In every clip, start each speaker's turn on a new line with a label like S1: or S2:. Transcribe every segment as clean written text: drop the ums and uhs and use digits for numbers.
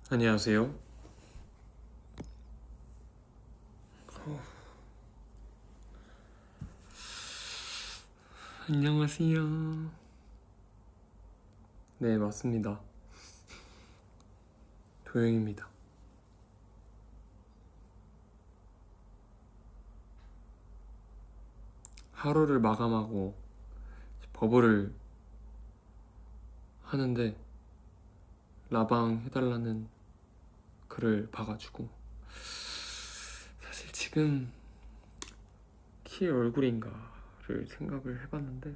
S1: 안녕하세요. 안녕하세요. 네, 맞습니다. 도영입니다. 하루를 마감하고 버블을 하는데 라방 해달라는 글을 봐가지고 사실 지금 키의 얼굴인가를 생각을 해봤는데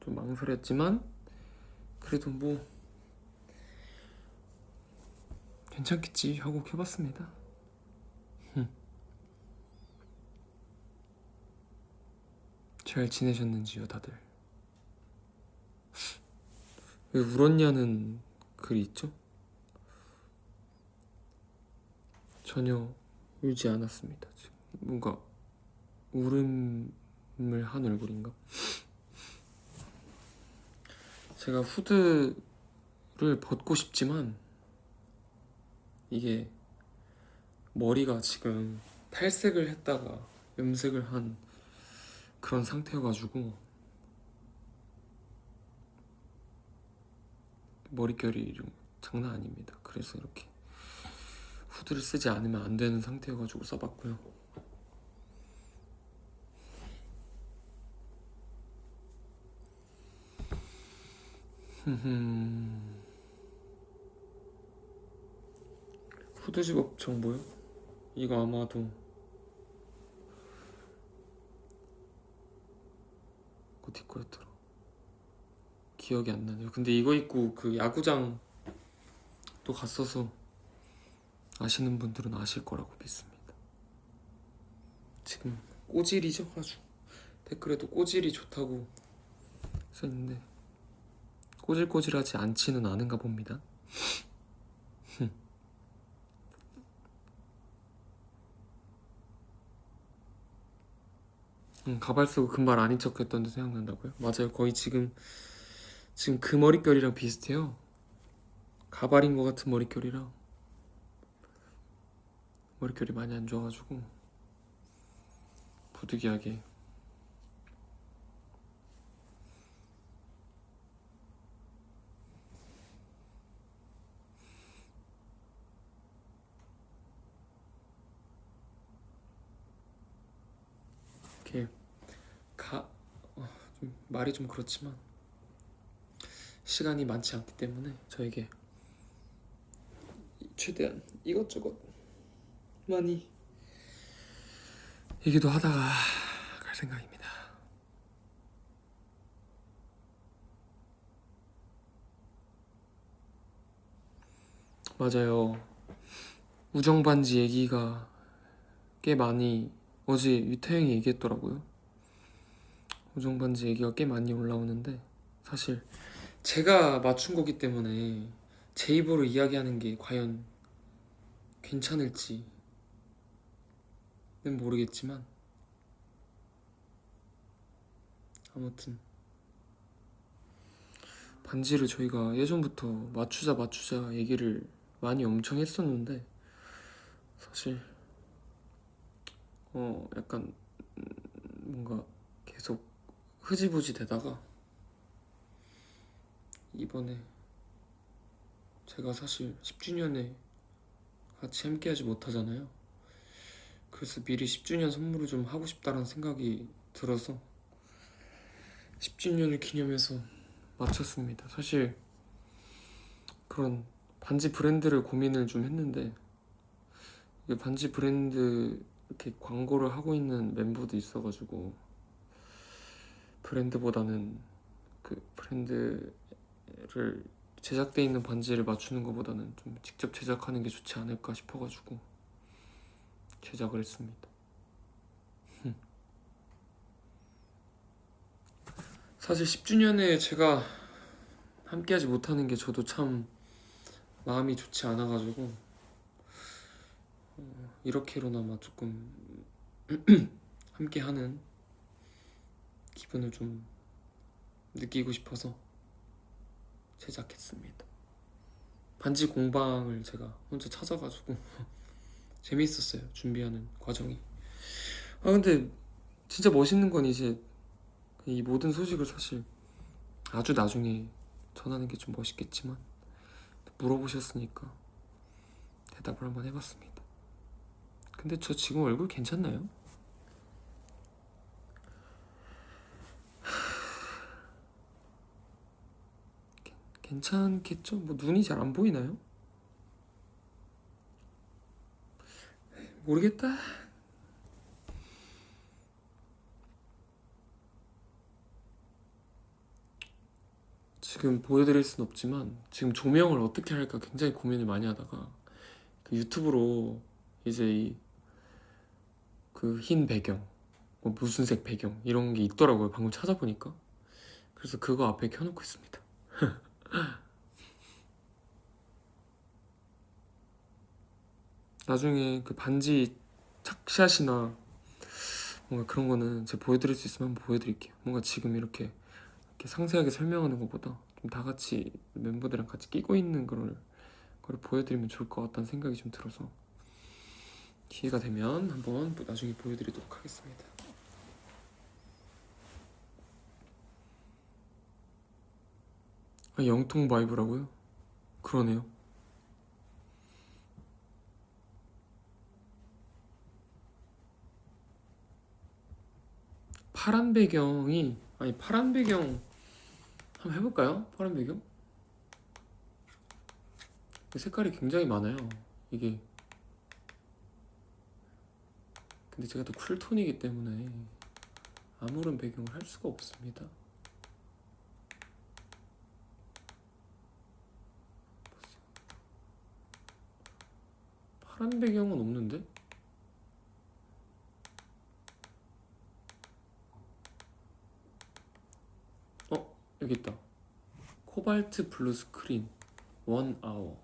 S1: 좀 망설였지만 그래도 뭐 괜찮겠지 하고 켜봤습니다. 잘 지내셨는지요, 다들? 왜 울었냐는 글이 있죠? 전혀 울지 않았습니다. 지금 뭔가 울음을 한 얼굴인가? 제가 후드를 벗고 싶지만 이게 머리가 지금 탈색을 했다가 염색을 한 그런 상태여가지고 머릿결이 장난 아닙니다. 그래서 이렇게 후드를 쓰지 않으면 안 되는 상태여가지고 써봤고요. 후드 직업 정보요? 이거 아마도 어디 거였더라? 기억이 안 나네요. 근데 이거 입고 그 야구장 또 갔어서 아시는 분들은 아실 거라고 믿습니다. 지금 꼬질이죠, 아주. 댓글에도 꼬질이 좋다고 써있는데 꼬질꼬질하지 않지는 않은가 봅니다. 가발 쓰고 금발 아닌 척 했던데 생각난다고요? 맞아요. 거의 지금 그 머릿결이랑 비슷해요. 가발인 것 같은 머릿결이랑 머릿결이 많이 안 좋아가지고 부득이하게 이렇게 좀 말이 좀 그렇지만 시간이 많지 않기 때문에 저에게 최대한 이것저것 많이 얘기도 하다가 갈 생각입니다. 맞아요. 우정반지 얘기가 꽤 많이 어제 유태형이 얘기했더라고요. 우정반지 얘기가 꽤 많이 올라오는데 사실 제가 맞춘 거기 때문에 제 입으로 이야기하는 게 과연 괜찮을지는 모르겠지만 아무튼 반지를 저희가 예전부터 맞추자 얘기를 많이 엄청 했었는데 사실 약간 뭔가 계속 흐지부지 되다가 이번에 제가 사실 10주년에 같이 함께하지 못하잖아요. 그래서 미리 10주년 선물을 좀 하고 싶다는 생각이 들어서 10주년을 기념해서 맞췄습니다. 사실 그런 반지 브랜드를 고민을 좀 했는데 이게 반지 브랜드 이렇게 광고를 하고 있는 멤버도 있어가지고 브랜드보다는 그 브랜드를 제작돼 있는 반지를 맞추는 것보다는 좀 직접 제작하는 게 좋지 않을까 싶어가지고 제작을 했습니다. 사실 10주년에 제가 함께하지 못하는 게 저도 참 마음이 좋지 않아가지고 이렇게로나마 조금 함께하는 기분을 좀 느끼고 싶어서 제작했습니다. 반지 공방을 제가 혼자 찾아가지고 재미있었어요. 준비하는 과정이. 아 근데 진짜 멋있는 건 이제 이 모든 소식을 사실 아주 나중에 전하는 게 좀 멋있겠지만 물어보셨으니까 대답을 한번 해봤습니다. 근데 저 지금 얼굴 괜찮나요? 괜찮겠죠? 뭐 눈이 잘 안 보이나요? 모르겠다. 지금 보여드릴 순 없지만 지금 조명을 어떻게 할까 굉장히 고민을 많이 하다가 그 유튜브로 이제 이 그 흰 배경, 뭐 무슨 색 배경 이런 게 있더라고요. 방금 찾아보니까. 그래서 그거 앞에 켜놓고 있습니다. 나중에 그 반지 착샷이나 뭔가 그런 거는 제가 보여드릴 수 있으면 한번 보여드릴게요. 뭔가 지금 이렇게 상세하게 설명하는 것보다 좀 다 같이 멤버들이랑 같이 끼고 있는 걸 보여드리면 좋을 것 같다는 생각이 좀 들어서 기회가 되면 한번 나중에 보여드리도록 하겠습니다. 아, 영통 바이브라고요? 그러네요. 파란 배경이 아니 파란 배경 한번 해볼까요? 파란 배경? 색깔이 굉장히 많아요. 이게 근데 제가 또 쿨톤이기 때문에 아무런 배경을 할 수가 없습니다. 파란 배경은 없는데? 여기 있다. 코발트 블루 스크린 1hour.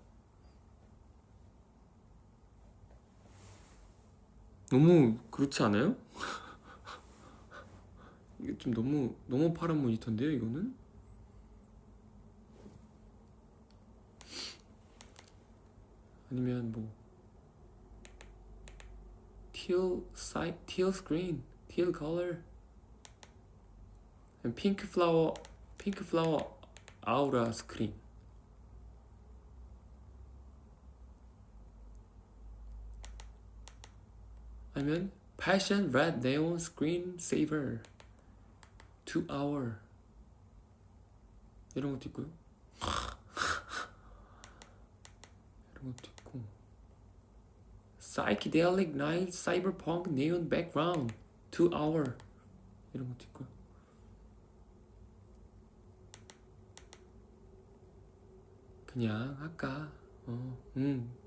S1: 너무 그렇지 않아요? 이게 좀 너무 파란 모니터인데요, 이거는? 아니면 뭐 teal screen, teal color, and pink flower aura screen. 아니면 passion red neon screen saver 2hour. 이런 것도 있고요. 이런 것도 있고 psychedelic night cyberpunk neon background 2hour. 이런 것도 있고요. 그냥 아까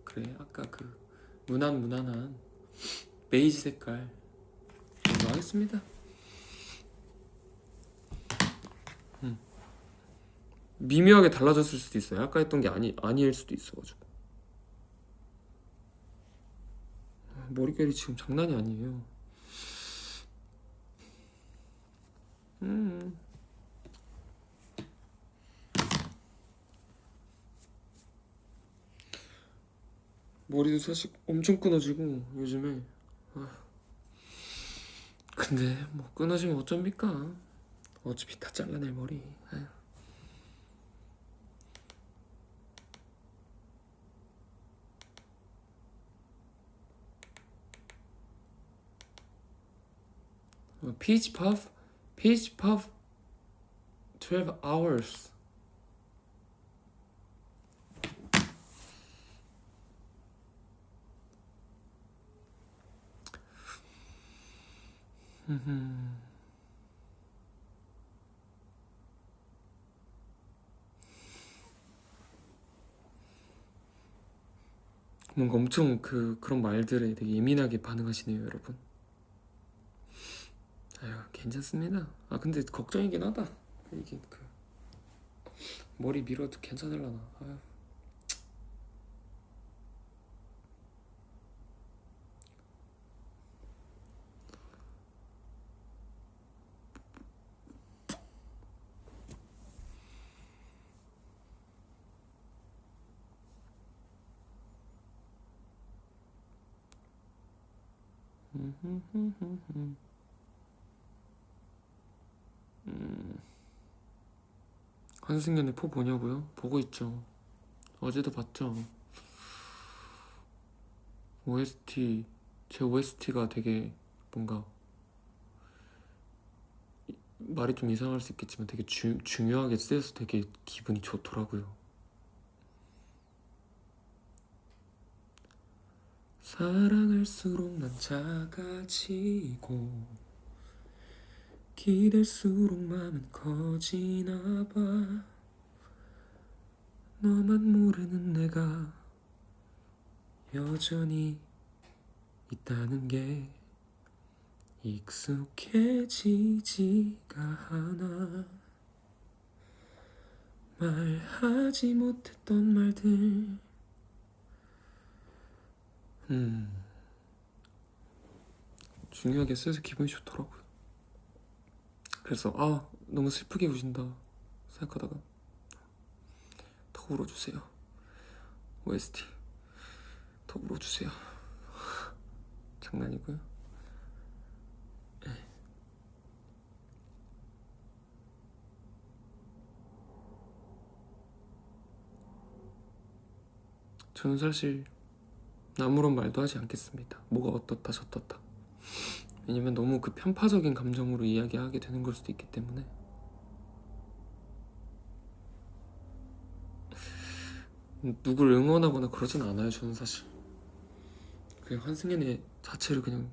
S1: 그래 아까 그 무난한 베이지 색깔 이거 하겠습니다. 미묘하게 달라졌을 수도 있어요. 아까 했던 게 아니일 수도 있어가지고. 머릿결이 지금 장난이 아니에요. 머리도 사실 엄청 끊어지고 요즘에. 근데 뭐 끊어지면 어쩝니까? 어차피 다 잘라낼 머리. Peach Puff 12 hours. 뭔가 엄청 그런 말들에 되게 예민하게 반응하시네요, 여러분. 아유, 괜찮습니다. 아 근데 걱정이긴 하다. 이게 머리 밀어도 괜찮을라나. 아유. 한승연의 포 보냐고요? 보고 있죠. 어제도 봤죠. OST 제 OST가 되게 뭔가 말이 좀 이상할 수 있겠지만 되게 중요하게 쓰여서 되게 기분이 좋더라고요. 사랑할수록 난 작아지고 기댈수록 마음은 커지나 봐. 너만 모르는 내가 여전히 있다는 게 익숙해지지가 않아. 말하지 못했던 말들. 중요하게 쓰여서 기분이 좋더라고요. 그래서 너무 슬프게 우신다 생각하다가 더 울어주세요. OST 더 울어주세요. 장난이고요. 네. 저는 사실 아무런 말도 하지 않겠습니다. 뭐가 어떻다 저떻다. 왜냐면 너무 그 편파적인 감정으로 이야기하게 되는 걸 수도 있기 때문에. 누굴 응원하거나 그러진 않아요. 저는 사실 그냥 한승연의 자체를 그냥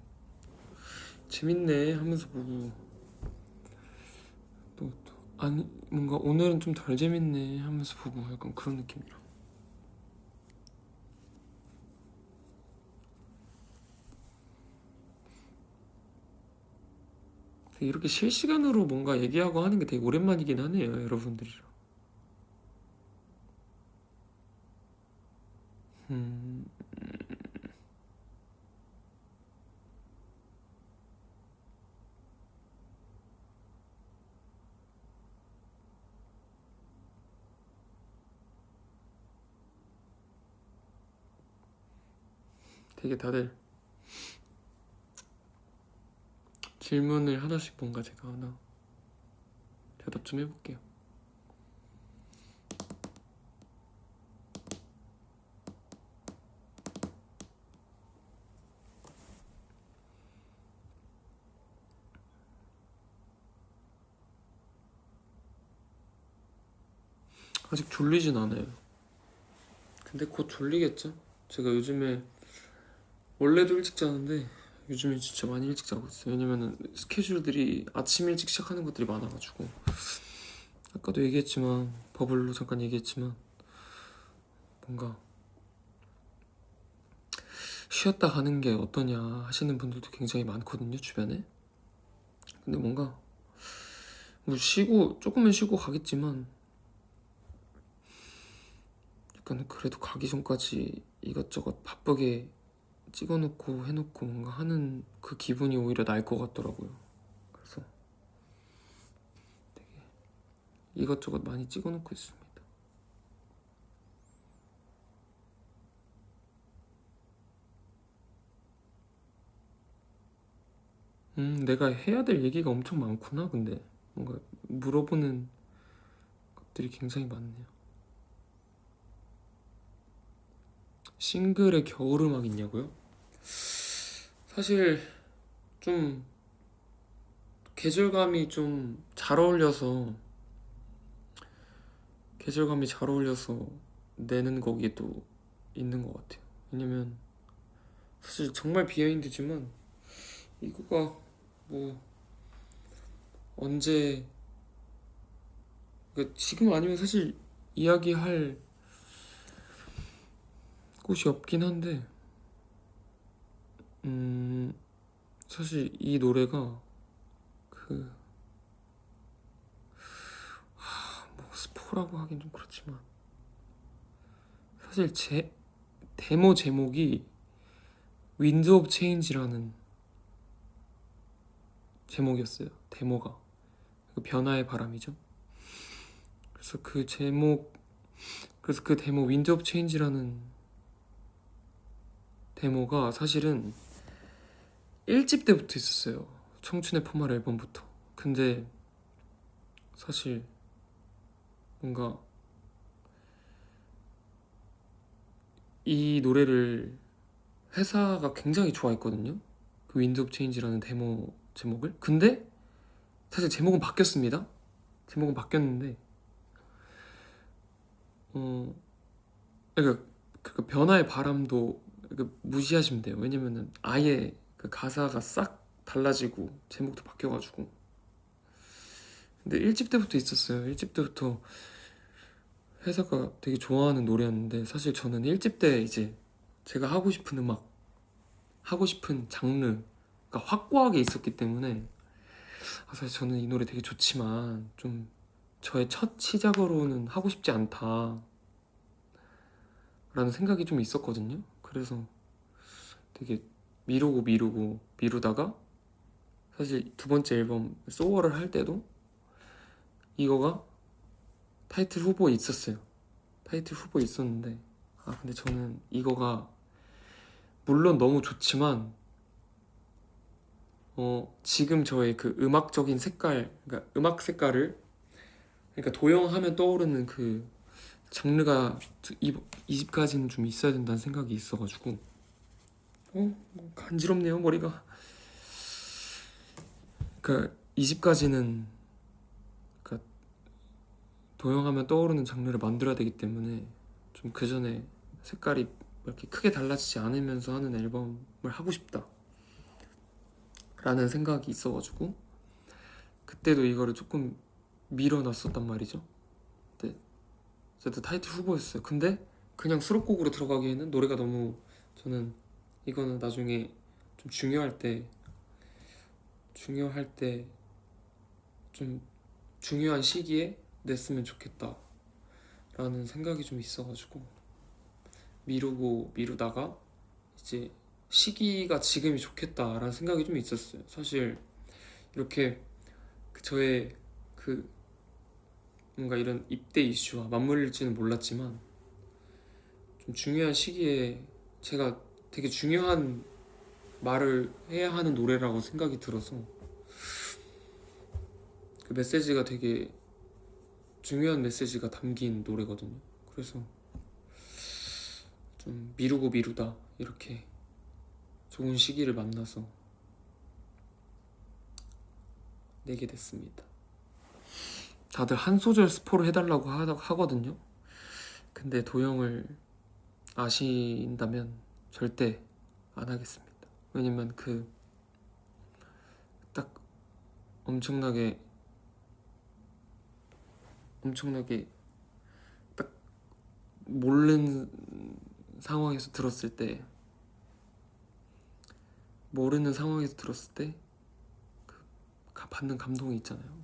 S1: 재밌네 하면서 보고 또 아니 뭔가 오늘은 좀 덜 재밌네 하면서 보고 약간 그런 느낌이라. 이렇게 실시간으로 뭔가 얘기하고 하는 게 되게 오랜만이긴 하네요, 여러분들이랑. 되게 다들 질문을 하나씩 뭔가 제가 하나 대답 좀 해볼게요. 아직 졸리진 않아요. 근데 곧 졸리겠죠? 제가 요즘에 원래도 일찍 자는데 요즘에 진짜 많이 일찍 자고 있어요. 왜냐면은 스케줄들이 아침 일찍 시작하는 것들이 많아가지고. 아까도 얘기했지만 버블로 잠깐 얘기했지만 뭔가 쉬었다 가는 게 어떠냐 하시는 분들도 굉장히 많거든요, 주변에. 근데 뭔가 뭐 쉬고 조금은 쉬고 가겠지만 약간 그래도 가기 전까지 이것저것 바쁘게 찍어놓고 해놓고 뭔가 하는 그 기분이 오히려 날 것 같더라고요. 그래서 되게 이것저것 많이 찍어놓고 있습니다. 내가 해야 될 얘기가 엄청 많구나. 근데 뭔가 물어보는 것들이 굉장히 많네요. 싱글에 겨울음악 있냐고요? 사실 좀 계절감이 좀 잘 어울려서 내는 곡이 또 있는 것 같아요. 왜냐면 사실 정말 비하인드지만 이거가 뭐 언제 그러니까 지금 아니면 사실 이야기할 곳이 없긴 한데 사실 이 노래가 그 뭐 스포라고 하긴 좀 그렇지만 사실 제 데모 제목이 윈드 오브 체인지라는 제목이었어요. 데모가 그 변화의 바람이죠. 그래서 그 데모 윈드 오브 체인지라는 데모가 사실은 1집 때부터 있었어요. 청춘의 포말 앨범부터. 근데 사실 뭔가 이 노래를 회사가 굉장히 좋아했거든요. 그 윈드 오브 체인지라는 데모 제목을. 근데 사실 제목은 바뀌었습니다. 제목은 바뀌었는데 그러니까 그 변화의 바람도 무시하시면 돼요. 왜냐면은 아예 그 가사가 싹 달라지고 제목도 바뀌어가지고. 근데 1집 때부터 있었어요. 1집 때부터 회사가 되게 좋아하는 노래였는데 사실 저는 1집 때 이제 제가 하고 싶은 음악, 하고 싶은 장르가 확고하게 있었기 때문에 사실 저는 이 노래 되게 좋지만 좀 저의 첫 시작으로는 하고 싶지 않다 라는 생각이 좀 있었거든요. 그래서 되게 미루다가 사실 두 번째 앨범 소월을 할 때도 이거가 타이틀 후보에 있었어요. 타이틀 후보에 있었는데 근데 저는 이거가 물론 너무 좋지만 지금 저의 그 음악적인 색깔, 그러니까 음악 색깔을, 그러니까 도영하면 떠오르는 그 장르가 이 집까지는 좀 있어야 된다는 생각이 있어가지고 간지럽네요 머리가. 그러니까 이 집까지는 그러니까 도영하면 떠오르는 장르를 만들어야 되기 때문에 좀 그 전에 색깔이 이렇게 크게 달라지지 않으면서 하는 앨범을 하고 싶다 라는 생각이 있어가지고 그때도 이거를 조금 밀어놨었단 말이죠. 네, 어쨌든 타이틀 후보였어요. 근데 그냥 수록곡으로 들어가기에는 노래가 너무, 저는 이거는 나중에 좀 중요할 때 좀 중요한 시기에 냈으면 좋겠다 라는 생각이 좀 있어가지고 미루다가 이제 시기가 지금이 좋겠다라는 생각이 좀 있었어요. 사실 이렇게 저의 그 뭔가 이런 입대 이슈와 맞물릴지는 몰랐지만 좀 중요한 시기에 제가 되게 중요한 말을 해야 하는 노래라고 생각이 들어서 그 메시지가 되게 중요한 메시지가 담긴 노래거든요. 그래서 좀 미루다 이렇게 좋은 시기를 만나서 내게 됐습니다. 다들 한 소절 스포를 해달라고 하거든요. 근데 도영을 아신다면 절대 안 하겠습니다. 왜냐면 그 딱 엄청나게 딱 모르는 상황에서 들었을 때 그 받는 감동이 있잖아요.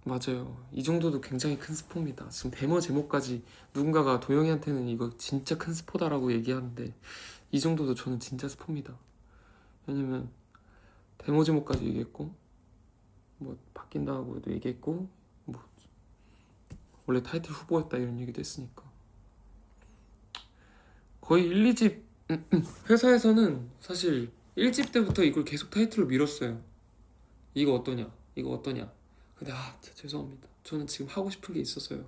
S1: 맞아요. 이 정도도 굉장히 큰 스포입니다. 지금 데모 제목까지 누군가가 도영이한테는 이거 진짜 큰 스포다라고 얘기하는데 이 정도도 저는 진짜 스포입니다. 왜냐면 데모 제목까지 얘기했고 뭐 바뀐다고도 얘기했고 뭐 원래 타이틀 후보였다 이런 얘기도 했으니까 거의 1, 2집 회사에서는 사실 1집 때부터 이걸 계속 타이틀로 밀었어요. 이거 어떠냐. 근데 진짜 죄송합니다. 저는 지금 하고 싶은 게 있어서요.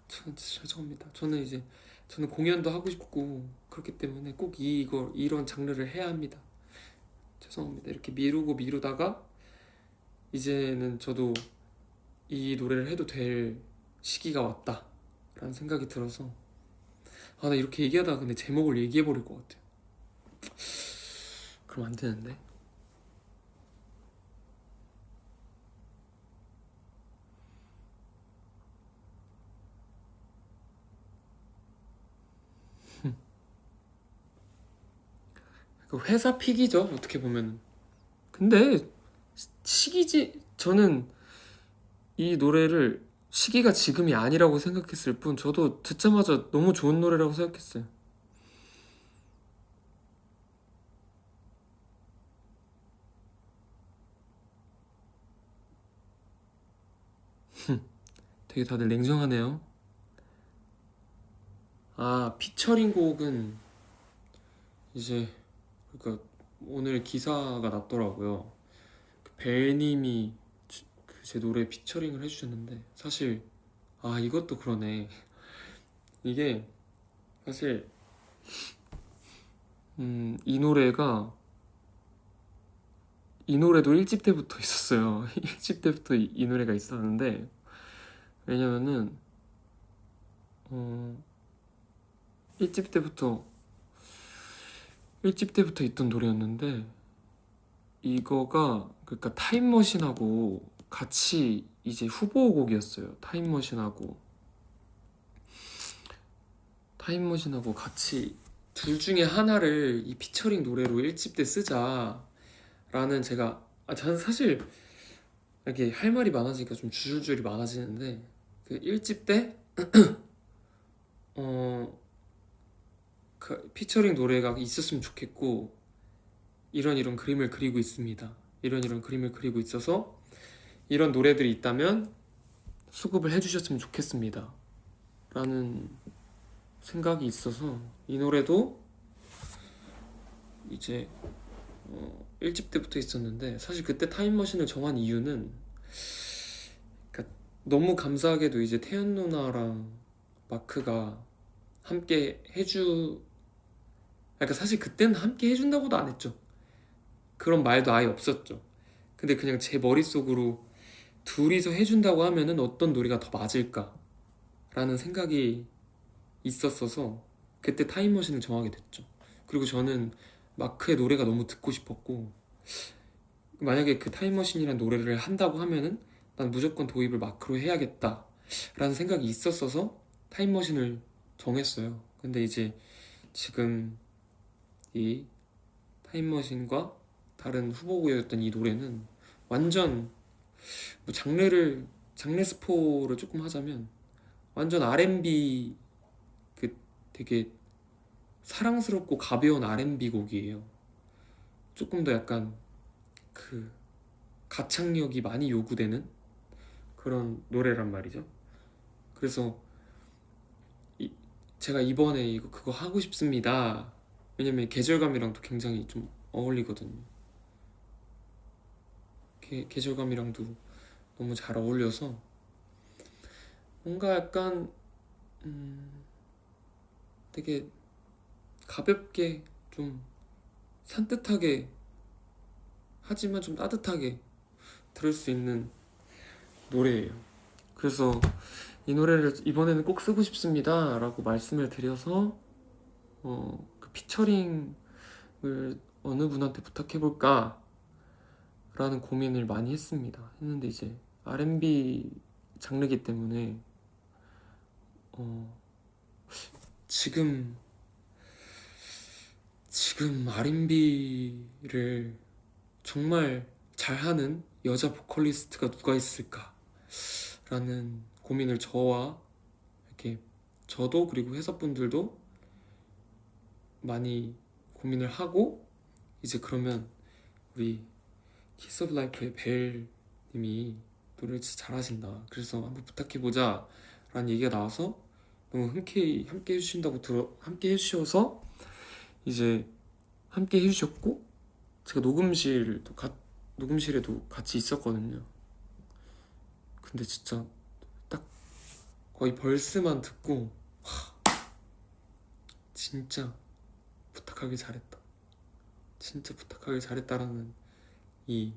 S1: 저는 진짜 죄송합니다. 저는 공연도 하고 싶고 그렇기 때문에 꼭 이런 장르를 해야 합니다. 죄송합니다. 이렇게 미루다가 이제는 저도 이 노래를 해도 될 시기가 왔다 라는 생각이 들어서 나 이렇게 얘기하다가 근데 제목을 얘기해버릴 것 같아요. 그럼 안 되는데. 그 회사 픽이죠 어떻게 보면. 근데 시기지. 저는 이 노래를 시기가 지금이 아니라고 생각했을 뿐 저도 듣자마자 너무 좋은 노래라고 생각했어요. 되게 다들 냉정하네요. 피처링 곡은 이제 그러니까 오늘 기사가 났더라고요. 그 벨님이 제 노래 피처링을 해주셨는데 사실 이것도 그러네. 이게 사실 이 노래가 이 노래도 1집 때부터 있었어요. 1집 때부터 이 노래가 있었는데 왜냐면은 1집 때부터 있던 노래였는데 이거가 그러니까 타임머신하고 같이 이제 후보곡이었어요. 타임머신하고 같이 둘 중에 하나를 이 피처링 노래로 1집 때 쓰자라는 제가 저는 사실 이렇게 할 말이 많아지니까 좀 줄줄이 많아지는데 그 1집 때 그 피처링 노래가 있었으면 좋겠고 이런 그림을 그리고 있습니다. 이런 그림을 그리고 있어서 이런 노래들이 있다면 수급을 해주셨으면 좋겠습니다. 라는 생각이 있어서 이 노래도 이제 1집 때부터 있었는데 사실 그때 타임머신을 정한 이유는 그러니까 너무 감사하게도 이제 태연 누나랑 마크가 함께 그러니까 사실 그때는 함께 해준다고도 안 했죠. 그런 말도 아예 없었죠. 근데 그냥 제 머릿속으로 둘이서 해준다고 하면은 어떤 노래가 더 맞을까 라는 생각이 있었어서 그때 타임머신을 정하게 됐죠. 그리고 저는 마크의 노래가 너무 듣고 싶었고 만약에 그 타임머신이란 노래를 한다고 하면은 난 무조건 도입을 마크로 해야겠다 라는 생각이 있었어서 타임머신을 정했어요. 근데 이제 지금 이 타임머신과 다른 후보곡이었던 이 노래는 완전 장르 스포를 조금 하자면 완전 R&B 그 되게 사랑스럽고 가벼운 R&B 곡이에요. 조금 더 약간 그 가창력이 많이 요구되는 그런 노래란 말이죠. 그래서 제가 이번에 그거 하고 싶습니다. 왜냐면 계절감이랑도 굉장히 좀 어울리거든요. 계절감이랑도 너무 잘 어울려서 뭔가 약간 되게 가볍게 좀 산뜻하게 하지만 좀 따뜻하게 들을 수 있는 노래예요. 그래서 이 노래를 이번에는 꼭 쓰고 싶습니다 라고 말씀을 드려서 그 피처링을 어느 분한테 부탁해볼까 라는 고민을 많이 했는데 이제 R&B 장르기 때문에 지금 R&B를 정말 잘하는 여자 보컬리스트가 누가 있을까 라는 고민을 저도 그리고 회사분들도 많이 고민을 하고 이제 그러면 우리 키스 오브 라이프의 벨님이 노래를 진짜 잘하신다 그래서 한번 부탁해보자 라는 얘기가 나와서 너무 흔쾌히 함께 해주셔서 이제 함께 해주셨고 제가 녹음실에도 같이 있었거든요. 근데 진짜 딱 거의 벌스만 듣고 진짜 부탁하길 잘했다. 진짜 부탁하길 잘했다라는 이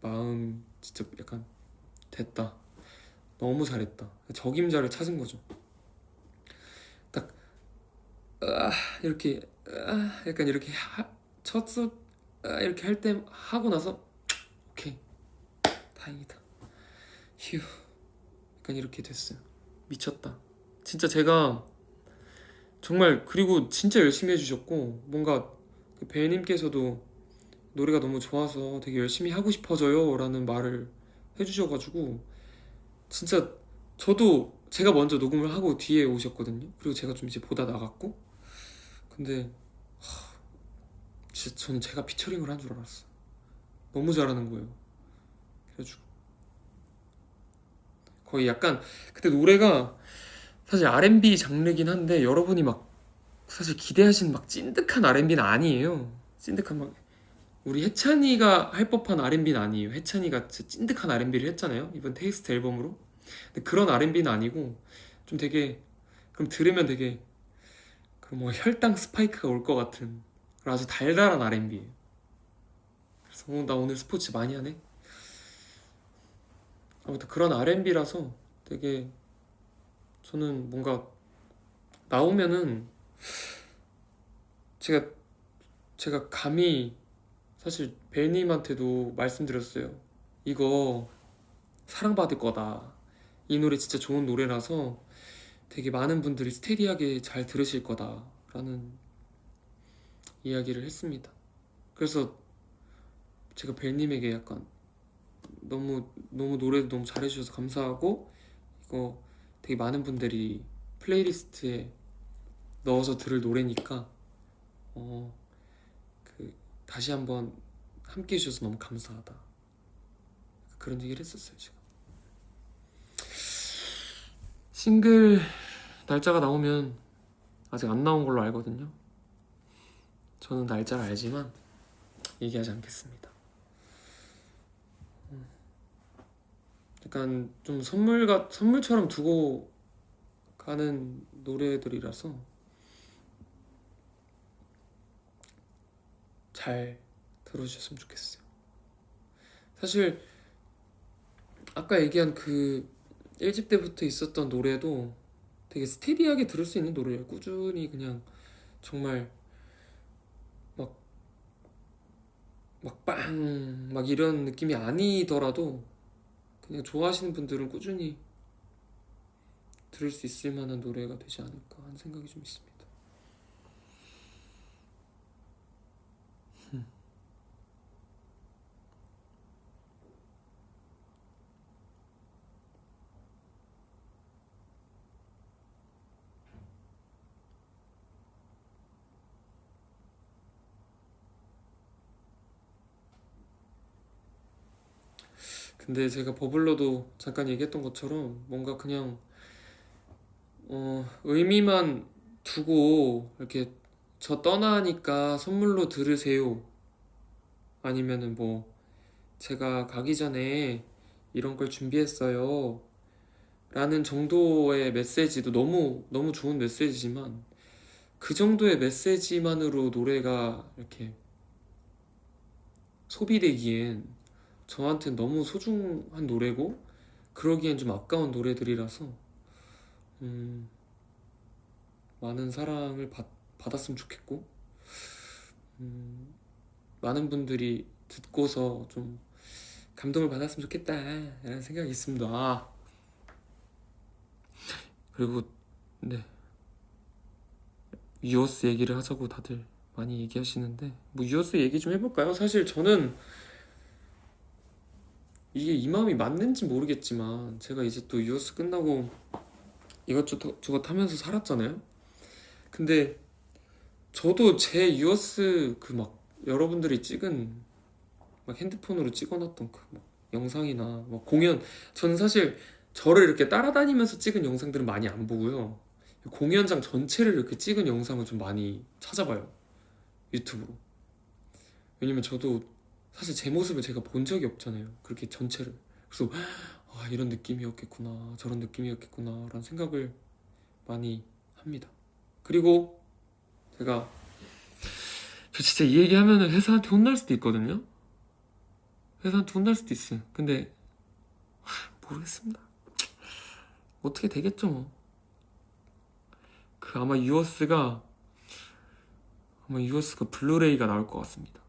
S1: 마음 진짜 약간 됐다. 너무 잘했다. 적임자를 찾은 거죠. 딱 이렇게 약간 이렇게 첫수 이렇게 할 때 하고 나서 오케이 다행이다. 휴 약간 이렇게 됐어요. 미쳤다. 진짜 제가 정말 그리고 진짜 열심히 해주셨고 뭔가 그 배님께서도 노래가 너무 좋아서 되게 열심히 하고 싶어져요 라는 말을 해주셔가지고 진짜 저도 제가 먼저 녹음을 하고 뒤에 오셨거든요. 그리고 제가 좀 이제 보다 나갔고 근데 진짜 저는 제가 피처링을 한 줄 알았어. 너무 잘하는 거예요. 그래가지고 거의 약간 그때 노래가 사실 R&B 장르긴 한데 여러분이 막 사실 기대하신 막 찐득한 R&B는 아니에요. 찐득한 막 우리 해찬이가 할 법한 R&B는 아니에요. 해찬이가 진짜 찐득한 R&B를 했잖아요, 이번 테이스트 앨범으로. 근데 그런 R&B는 아니고 좀 되게, 그럼 들으면 되게 그럼 뭐 혈당 스파이크가 올 것 같은 그런 아주 달달한 R&B예요. 그래서 나 오늘 스포츠 많이 하네. 아무튼 그런 R&B라서 되게 저는 뭔가 나오면은 제가 제가 감히 사실 벨님한테도 말씀드렸어요. 이거 사랑받을 거다. 이 노래 진짜 좋은 노래라서 되게 많은 분들이 스테디하게 잘 들으실 거다라는 이야기를 했습니다. 그래서 제가 벨님에게 약간 너무 너무 노래도 너무 잘해주셔서 감사하고, 이거 되게 많은 분들이 플레이리스트에 넣어서 들을 노래니까 어, 그 다시 한번 함께 해주셔서 너무 감사하다, 그런 얘기를 했었어요. 제가 싱글 날짜가 나오면 아직 안 나온 걸로 알거든요. 저는 날짜를 알지만 얘기하지 않겠습니다. 약간 좀 선물처럼 두고 가는 노래들이라서 잘 들어주셨으면 좋겠어요. 사실 아까 얘기한 그 1집 때부터 있었던 노래도 되게 스테디하게 들을 수 있는 노래예요. 꾸준히 그냥 정말 막 빵! 막 이런 느낌이 아니더라도 그냥 좋아하시는 분들은 꾸준히 들을 수 있을 만한 노래가 되지 않을까 하는 생각이 좀 있습니다. 근데 제가 버블러도 잠깐 얘기했던 것처럼 뭔가 그냥 의미만 두고 이렇게 저 떠나니까 선물로 들으세요, 아니면은 뭐 제가 가기 전에 이런 걸 준비했어요 라는 정도의 메시지도 너무 너무 좋은 메시지지만, 그 정도의 메시지만으로 노래가 이렇게 소비되기엔 저한테는 너무 소중한 노래고, 그러기엔 좀 아까운 노래들이라서 음, 많은 사랑을 받았으면 좋겠고, 음, 많은 분들이 듣고서 좀 감동을 받았으면 좋겠다 라는 생각이 있습니다. 그리고 네, 유어스 얘기를 하자고 다들 많이 얘기하시는데 뭐 유어스 얘기 좀 해볼까요? 사실 저는 이게 이 마음이 맞는지 모르겠지만 제가 이제 또 유어스 끝나고 이것저것 하면서 살았잖아요. 근데 저도 제 유어스 그 막 여러분들이 찍은 막 핸드폰으로 찍어놨던 그 막 영상이나 막 공연, 저는 사실 저를 이렇게 따라다니면서 찍은 영상들은 많이 안 보고요, 공연장 전체를 이렇게 찍은 영상을 좀 많이 찾아봐요, 유튜브로. 왜냐면 저도 사실 제 모습을 제가 본 적이 없잖아요, 그렇게 전체를. 그래서 이런 느낌이었겠구나, 저런 느낌이었겠구나 라는 생각을 많이 합니다. 그리고 제가 저 진짜 이 얘기하면은 회사한테 혼날 수도 있거든요. 회사한테 혼날 수도 있어요. 근데 모르겠습니다. 어떻게 되겠죠 뭐. 그 아마 유어스가 블루레이가 나올 것 같습니다.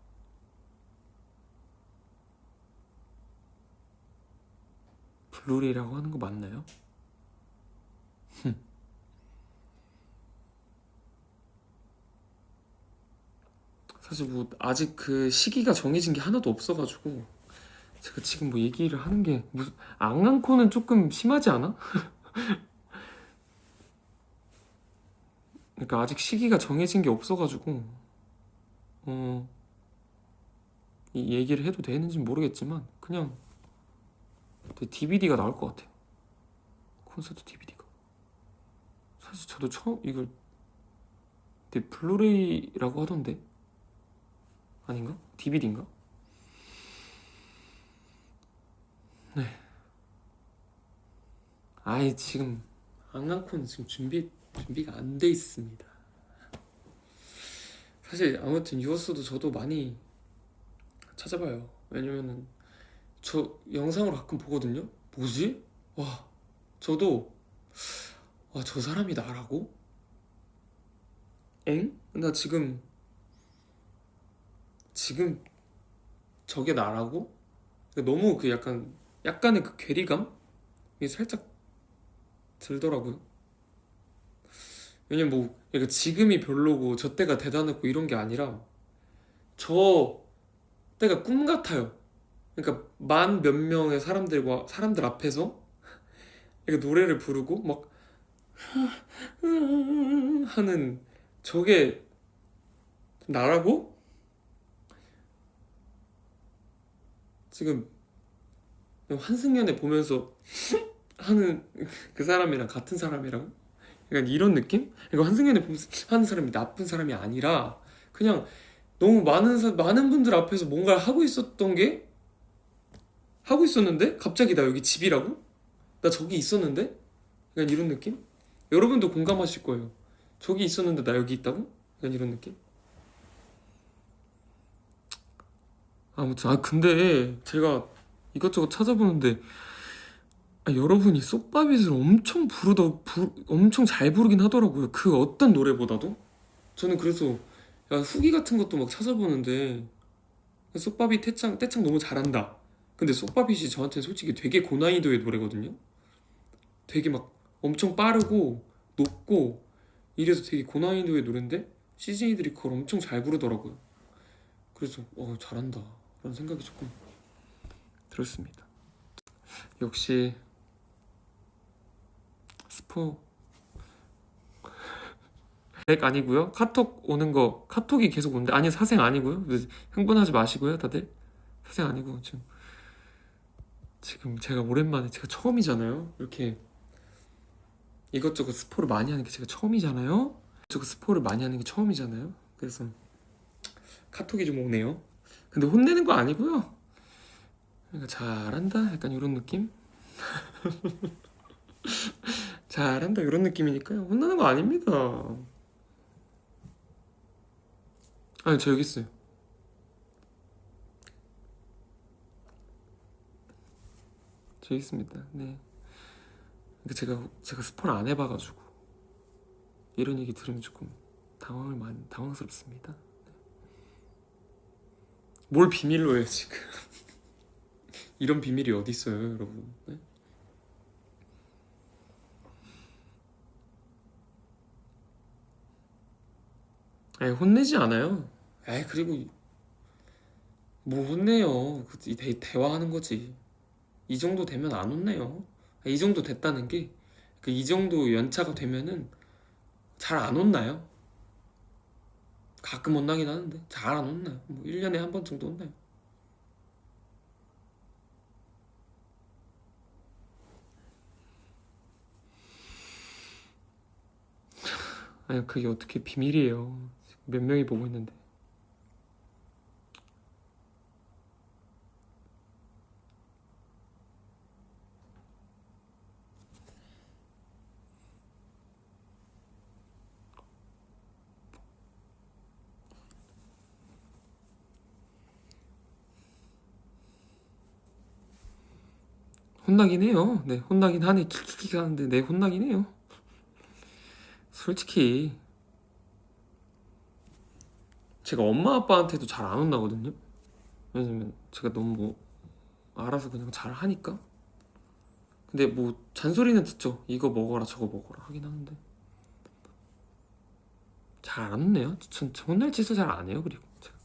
S1: 블루레이라고 하는 거 맞나요? 사실 뭐 아직 그 시기가 정해진 게 하나도 없어가지고 제가 지금 뭐 얘기를 하는 게 무슨, 앙앙코는 조금 심하지 않아? 그러니까 아직 시기가 정해진 게 없어가지고 어, 이 얘기를 해도 되는지 모르겠지만 그냥 DVD가 나올 것 같아요. 콘서트 DVD가. 사실 저도 처음 이걸 블루레이라고 하던데 아닌가? DVD인가? 네. 아이 지금 앙랑콘 지금 준비가 안 돼 있습니다. 사실 아무튼 유어스도 저도 많이 찾아봐요. 왜냐면은 저 영상으로 가끔 보거든요. 뭐지? 와, 저도 와, 저 사람이 나라고? 엥? 나 지금 저게 나라고? 너무 그 약간의 그 괴리감이 살짝 들더라고요. 왜냐면 뭐 그러니까 지금이 별로고 저 때가 대단했고 이런 게 아니라 저 때가 꿈 같아요. 그러니까 만 몇 명의 사람들 앞에서 이렇게 노래를 부르고 막 하는 저게 나라고? 지금 환승연애 보면서 하는 그 사람이랑 같은 사람이라고? 약간 이런 느낌? 이거 환승연애 보면서 하는 사람이 나쁜 사람이 아니라 그냥 너무 많은 분들 앞에서 뭔가를 하고 있었는데 갑자기 나 여기 집이라고? 나 저기 있었는데? 약간 이런 느낌? 여러분도 공감하실 거예요. 저기 있었는데 나 여기 있다고? 약간 이런 느낌? 아무튼 근데 제가 이것저것 찾아보는데 여러분이 쏙바빗을 엄청 잘 부르긴 하더라고요. 그 어떤 노래보다도. 저는 그래서 후기 같은 것도 막 찾아보는데 쏙바빗 떼창 너무 잘한다. 근데 쏙바빗이 저한테 솔직히 되게 고난이도의 노래거든요. 되게 막 엄청 빠르고 높고 이래서 되게 고난이도의 노래인데 CJ들이 그걸 엄청 잘 부르더라고요. 그래서 잘한다 라는 생각이 조금 들었습니다. 역시 스포 렉 아니고요. 카톡 오는 거 카톡이 계속 오는데 아니 사생 아니고요. 흥분하지 마시고요 다들. 사생 아니고 지금 제가 오랜만에 제가 처음이잖아요. 이렇게 이것저것 스포를 많이 하는 게 제가 처음이잖아요. 이것저것 스포를 많이 하는 게 처음이잖아요. 그래서 카톡이 좀 오네요. 근데 혼내는 거 아니고요. 그러니까 잘한다 약간 이런 느낌? 잘한다 이런 느낌이니까요. 혼나는 거 아닙니다. 아니 저 여기 있어요. 저 여기 있습니다. 네. 그러니까 제가 스포를 안 해봐가지고 이런 얘기 들으면 조금 당황스럽습니다. 네. 뭘 비밀로 해요 지금? 이런 비밀이 어디 있어요, 여러분? 네? 아니, 혼내지 않아요. 그리고 뭐 혼내요? 대화하는 거지. 이 정도 되면 안 혼내요. 이 정도 됐다는 게, 이 정도 연차가 되면은 잘 안 혼나요. 가끔 혼나긴 하는데, 잘 안 혼나요. 뭐 1년에 한 번 정도 혼나요. 아니, 그게 어떻게 비밀이에요. 몇 명이 보고 있는데. 혼나긴 해요. 네, 혼나긴 하네. 킥킥킥 하는데, 네, 혼나긴 해요. 솔직히, 제가 엄마 아빠한테도 잘 안 혼나거든요. 왜냐면 제가 너무 뭐 알아서 그냥 잘 하니까. 근데 뭐 잔소리는 듣죠. 이거 먹어라 저거 먹어라 하긴 하는데 잘 안 혼내요. 전 혼낼 짓을 잘 안 해요. 그리고 제가.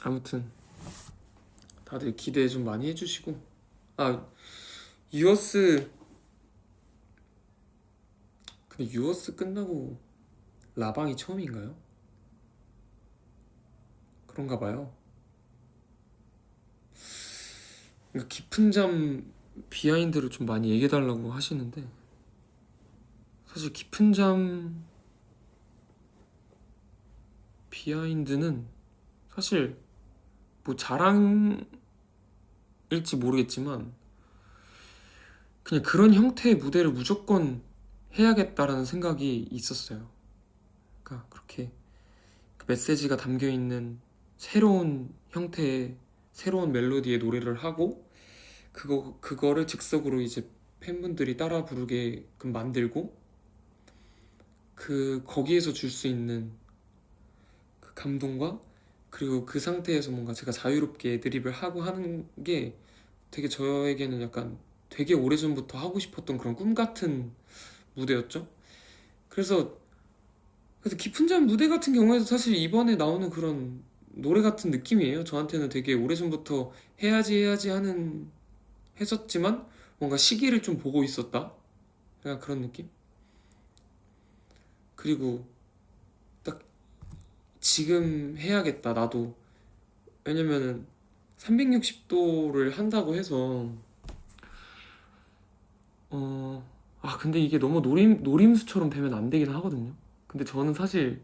S1: 아무튼 다들 기대 좀 많이 해주시고 유어스 근데 유어스 끝나고 라방이 처음인가요? 그런가 봐요. 깊은 잠 비하인드를 좀 많이 얘기해달라고 하시는데, 사실 깊은 잠 비하인드는 사실 뭐 자랑일지 모르겠지만 그냥 그런 형태의 무대를 무조건 해야겠다라는 생각이 있었어요. 그러니까 그렇게 그 메시지가 담겨있는 새로운 형태의 새로운 멜로디의 노래를 하고 그거를 즉석으로 이제 팬분들이 따라 부르게끔 만들고 거기에서 줄 수 있는 그 감동과 그리고 그 상태에서 뭔가 제가 자유롭게 드립을 하고 하는 게 되게 저에게는 약간 되게 오래전부터 하고 싶었던 그런 꿈 같은 무대였죠. 그래서 깊은 잠 무대 같은 경우에도 사실 이번에 나오는 그런 노래 같은 느낌이에요. 저한테는 되게 오래전부터 해야지 하는 했었지만 뭔가 시기를 좀 보고 있었다. 약간 그런 느낌? 그리고 딱 지금 해야겠다 나도. 왜냐면은 360도를 한다고 해서 근데 이게 너무 노림수처럼 되면 안 되긴 하거든요. 근데 저는 사실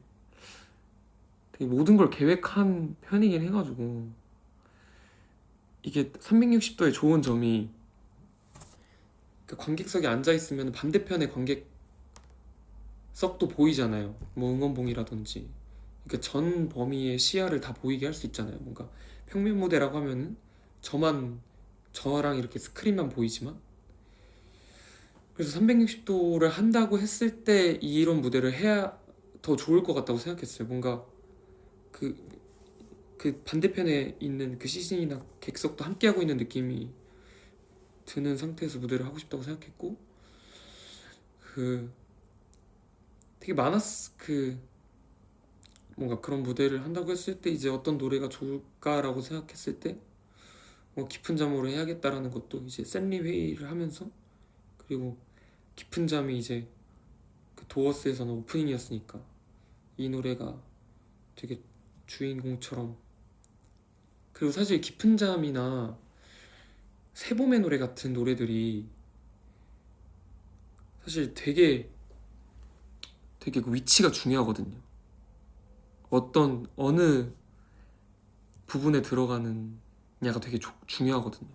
S1: 되게 모든 걸 계획한 편이긴 해가지고 이게 360도의 좋은 점이 그 관객석에 앉아있으면 반대편의 관객석도 보이잖아요. 뭐 응원봉이라든지. 그러니까 전 범위의 시야를 다 보이게 할 수 있잖아요. 뭔가 평면 무대라고 하면은 저랑 이렇게 스크린만 보이지만, 그래서 360도를 한다고 했을 때 이런 무대를 해야 더 좋을 것 같다고 생각했어요. 뭔가 그 반대편에 있는 그 시즌이나 객석도 함께하고 있는 느낌이 드는 상태에서 무대를 하고 싶다고 생각했고, 되게 뭔가 그런 무대를 한다고 했을 때 이제 어떤 노래가 좋을까라고 생각했을 때 깊은 잠으로 해야겠다라는 것도 이제 샌리 회의를 하면서, 그리고 깊은 잠이 이제 그 도어스에서는 오프닝이었으니까 이 노래가 되게 주인공처럼, 그리고 사실 깊은 잠이나 새봄의 노래 같은 노래들이 사실 되게 그 위치가 중요하거든요. 어느 부분에 들어가느냐가 되게 중요하거든요.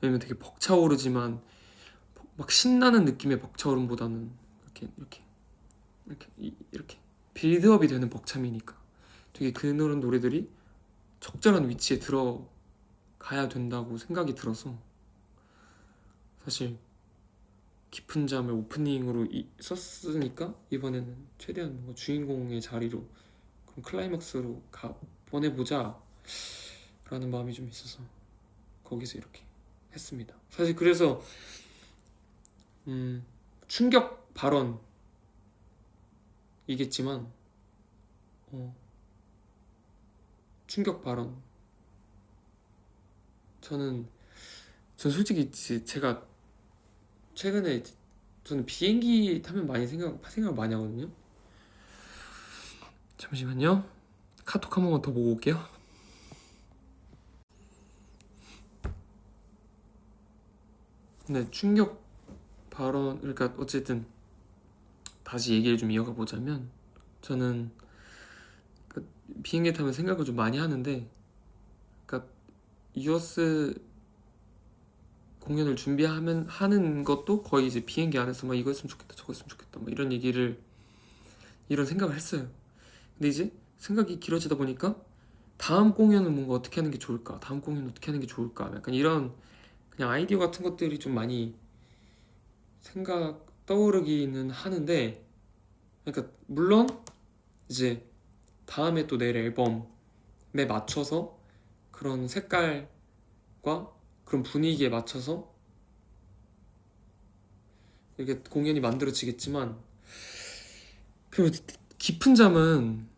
S1: 왜냐면 되게 벅차오르지만 막 신나는 느낌의 벅차오름보다는 이렇게 빌드업이 되는 벅참이니까 되게 그런 노래들이 적절한 위치에 들어가야 된다고 생각이 들어서, 사실 깊은 잠을 오프닝으로 썼으니까 이번에는 최대한 뭔가 주인공의 자리로 그럼 클라이막스로 보내보자 라는 마음이 좀 있어서 거기서 이렇게 했습니다. 사실 그래서 충격 발언이겠지만 충격 발언, 전 솔직히 제가 최근에 저는 비행기 타면 많이 생각을 많이 하거든요. 잠시만요. 카톡 한 번만 더 보고 올게요. 네, 충격 발언, 그러니까 어쨌든 다시 얘기를 좀 이어가 보자면, 저는 비행기 타면 생각을 좀 많이 하는데, 그러니까 유어스 공연을 하는 것도 거의 이제 비행기 안에서 막 이거 했으면 좋겠다 저거 했으면 좋겠다 막 이런 생각을 했어요. 근데 이제 생각이 길어지다 보니까 다음 공연은 뭔가 어떻게 하는 게 좋을까, 다음 공연은 어떻게 하는 게 좋을까, 약간 이런 그냥 아이디어 같은 것들이 좀 많이 떠오르기는 하는데, 그러니까 물론 이제 다음에 또 낼 앨범에 맞춰서 그런 색깔과 그런 분위기에 맞춰서 이렇게 공연이 만들어지겠지만, 그리고 깊은 잠은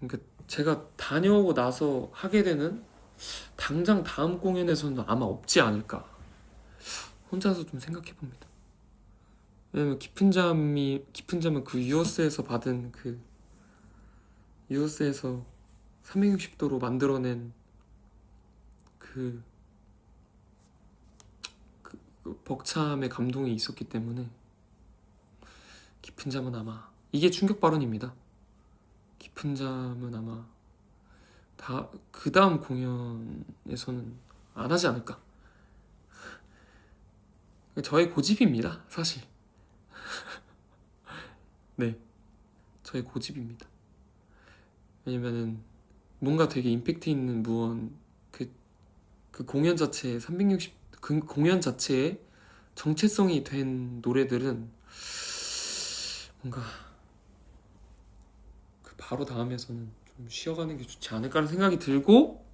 S1: 그러니까 제가 다녀오고 나서 하게 되는 당장 다음 공연에서는 아마 없지 않을까, 혼자서 좀 생각해봅니다. 왜냐면 깊은 잠은 그 유어스에서 받은 유어스에서 360도로 만들어낸 그 벅참의 감동이 있었기 때문에 깊은 잠은 아마 이게 충격 발언입니다. 깊은 잠은 아마 다 그 다음 공연에서는 안 하지 않을까. 저의 고집입니다, 사실. 네, 저의 고집입니다. 왜냐면은 뭔가 되게 임팩트 있는 무언 그 공연 자체에 360 그 공연 자체에 정체성이 된 노래들은 뭔가 그 바로 다음에서는 좀 쉬어가는 게 좋지 않을까라는 생각이 들고,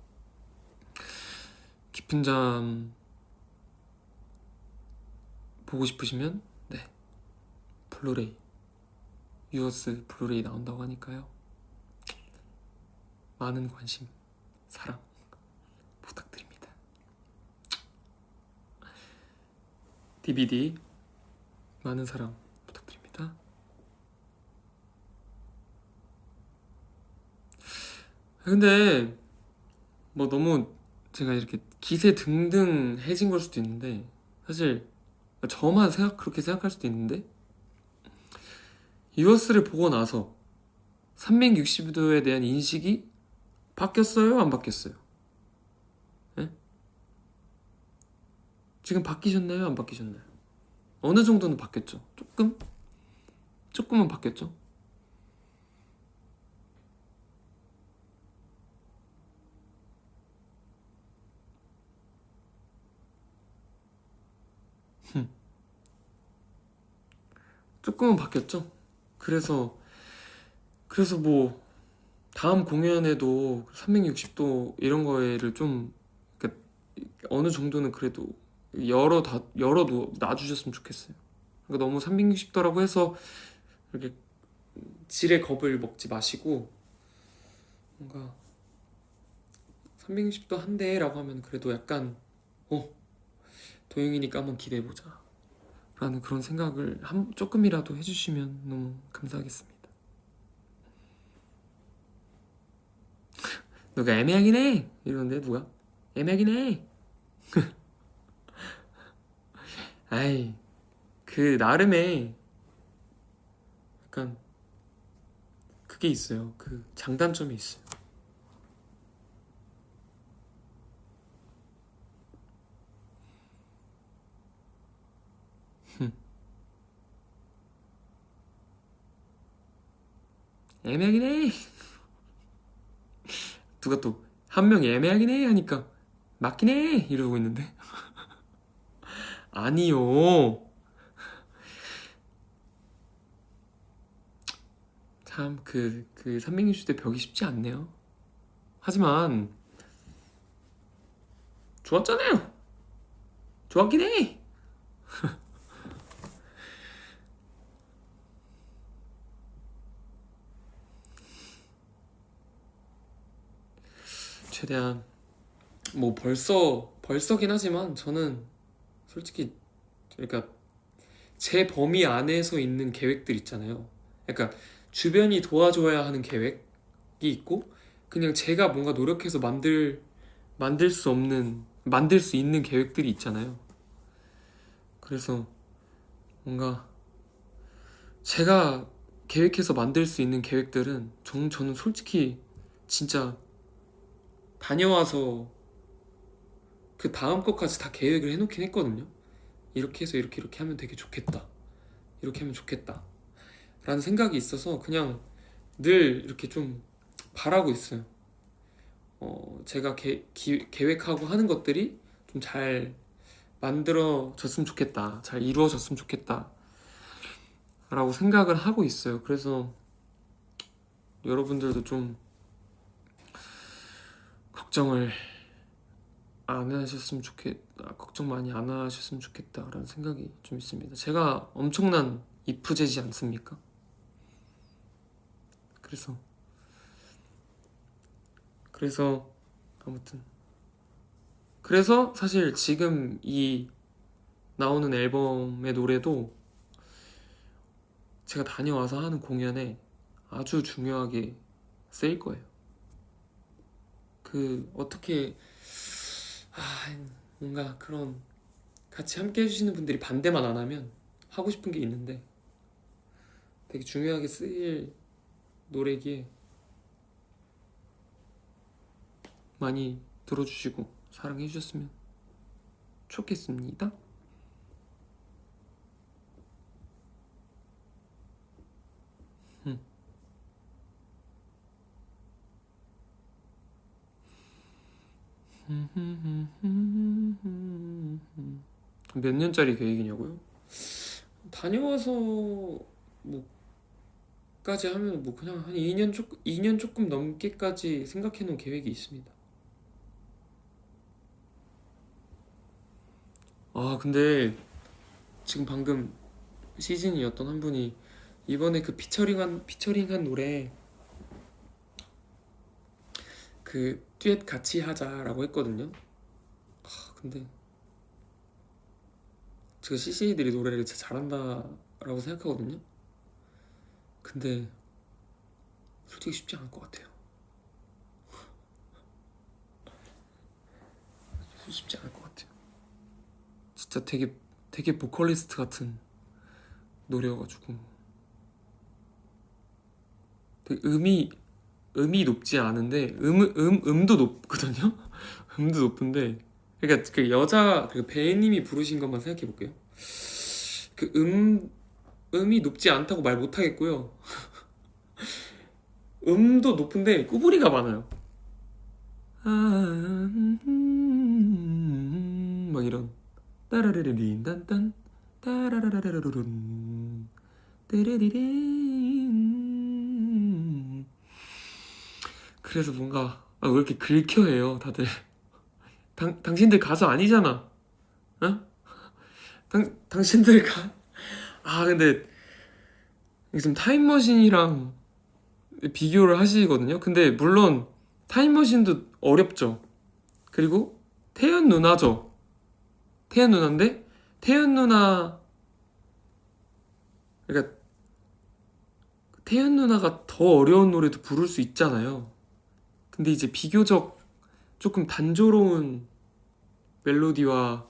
S1: 깊은 잠 보고 싶으시면 네, 블루레이 유어스 블루레이 나온다고 하니까요. 많은 관심, 사랑 부탁드립니다. DVD 많은 사랑 부탁드립니다. 근데 뭐 너무 제가 이렇게 기세 등등해진 걸 수도 있는데, 사실 저만 그렇게 생각할 수도 있는데, 유어스를 보고 나서 360도에 대한 인식이 바뀌었어요? 안 바뀌었어요? 네? 지금 바뀌셨나요? 안 바뀌셨나요? 어느 정도는 바뀌었죠? 조금은 바뀌었죠? 조금은 바뀌었죠? 그래서 뭐 다음 공연에도 360도 이런 거를 좀, 그러니까 어느 정도는 그래도 열어 놔주셨으면 좋겠어요. 그러니까 너무 360도라고 해서 이렇게 질의 겁을 먹지 마시고, 뭔가 360도 한대라고 하면 그래도 약간 도영이니까 한번 기대해보자 라는 그런 생각을 조금이라도 해주시면 너무 감사하겠습니다. 누가 애매하긴 해 이러는데, 누가 애매하긴 해 아이, 그 나름의 약간 그게 있어요. 그 장단점이 있어요. 애매하긴 해 누가 또 한 명이 애매하긴 해 하니까 맞긴 해 이러고 있는데 아니요. 참 그 360대 벽이 쉽지 않네요. 하지만 좋았잖아요. 좋았긴 해. 최대한 뭐 벌써긴 하지만 저는 솔직히, 그러니까 제 범위 안에서 있는 계획들 있잖아요. 약간 주변이 도와줘야 하는 계획이 있고, 그냥 제가 뭔가 노력해서 만들 수 있는 계획들이 있잖아요. 그래서 뭔가 제가 계획해서 만들 수 있는 계획들은 저는 솔직히 진짜 다녀와서 그 다음 것까지 다 계획을 해놓긴 했거든요. 이렇게 해서 이렇게 하면 되게 좋겠다, 이렇게 하면 좋겠다 라는 생각이 있어서 그냥 늘 이렇게 좀 바라고 있어요. 제가 계획하고 하는 것들이 좀 잘 만들어졌으면 좋겠다, 잘 이루어졌으면 좋겠다 라고 생각을 하고 있어요. 그래서 여러분들도 좀 걱정을 안 하셨으면 좋겠다, 걱정 많이 안 하셨으면 좋겠다 라는 생각이 좀 있습니다. 제가 엄청난 이프제지 않습니까? 그래서 아무튼, 그래서 사실 지금 이 나오는 앨범의 노래도 제가 다녀와서 하는 공연에 아주 중요하게 쓰일 거예요. 그 어떻게 뭔가 그런 같이 함께 해주시는 분들이 반대만 안 하면 하고 싶은 게 있는데 되게 중요하게 쓰일 노래기에 많이 들어주시고 사랑해 주셨으면 좋겠습니다. 몇 년짜리 계획이냐고요? 다녀와서 뭐까지 하면 뭐 그냥 한 2년 조금 넘게까지 생각해 놓은 계획이 있습니다. 아 근데 지금 방금 시즌이었던 한 분이 이번에 그 피처링한 노래 그 듀엣 같이 하자라고 했거든요. 근데 제가 CC들이 노래를 진짜 잘한다라고 생각하거든요. 근데 솔직히 쉽지 않을 것 같아요. 쉽지 않을 것 같아요. 진짜 되게 보컬리스트 같은 노래여가지고 되게 음이 높지 않은데 음도 높거든요. 음도 높은데 그러니까 그 여자 그 배우님이 부르신 것만 생각해 볼게요. 그 음이 높지 않다고 말 못 하겠고요. 음도 높은데 꾸불이가 많아요. 막 이런 따라르르린 딴딴 따라라라라르룬 떼레리린. 그래서 뭔가 왜 이렇게 긁혀해요 다들. 당신들 가수 아니잖아. 어? 당신들 근데 지금 타임머신이랑 비교를 하시거든요. 근데 물론 타임머신도 어렵죠. 그리고 태연 누나죠. 태연 누나인데 태연 누나 그러니까 태연 누나가 더 어려운 노래도 부를 수 있잖아요. 근데 이제 비교적 조금 단조로운 멜로디와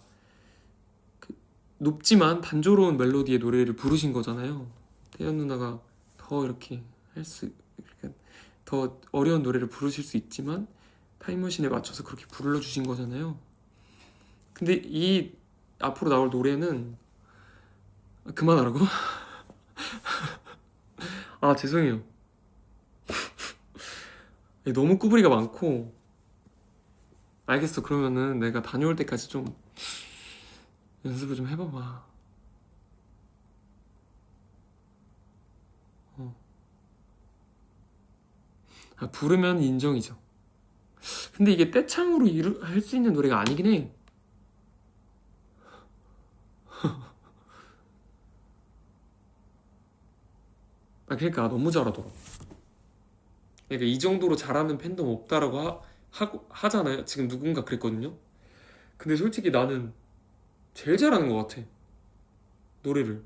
S1: 높지만 단조로운 멜로디의 노래를 부르신 거잖아요. 태연 누나가 더 이렇게 그러니까 더 어려운 노래를 부르실 수 있지만 타임머신에 맞춰서 그렇게 불러주신 거잖아요. 근데 이 앞으로 나올 노래는 그만하라고? 아 죄송해요. 너무 꾸부리가 많고. 알겠어. 그러면은 내가 다녀올 때까지 좀 연습을 좀 해봐봐. 부르면 인정이죠. 근데 이게 떼창으로 할 수 있는 노래가 아니긴 해. 그러니까 너무 잘하더라. 그러니까 이 정도로 잘하는 팬덤 없다라고 하잖아요. 지금 누군가 그랬거든요. 근데 솔직히 나는 제일 잘하는 것 같아. 노래를.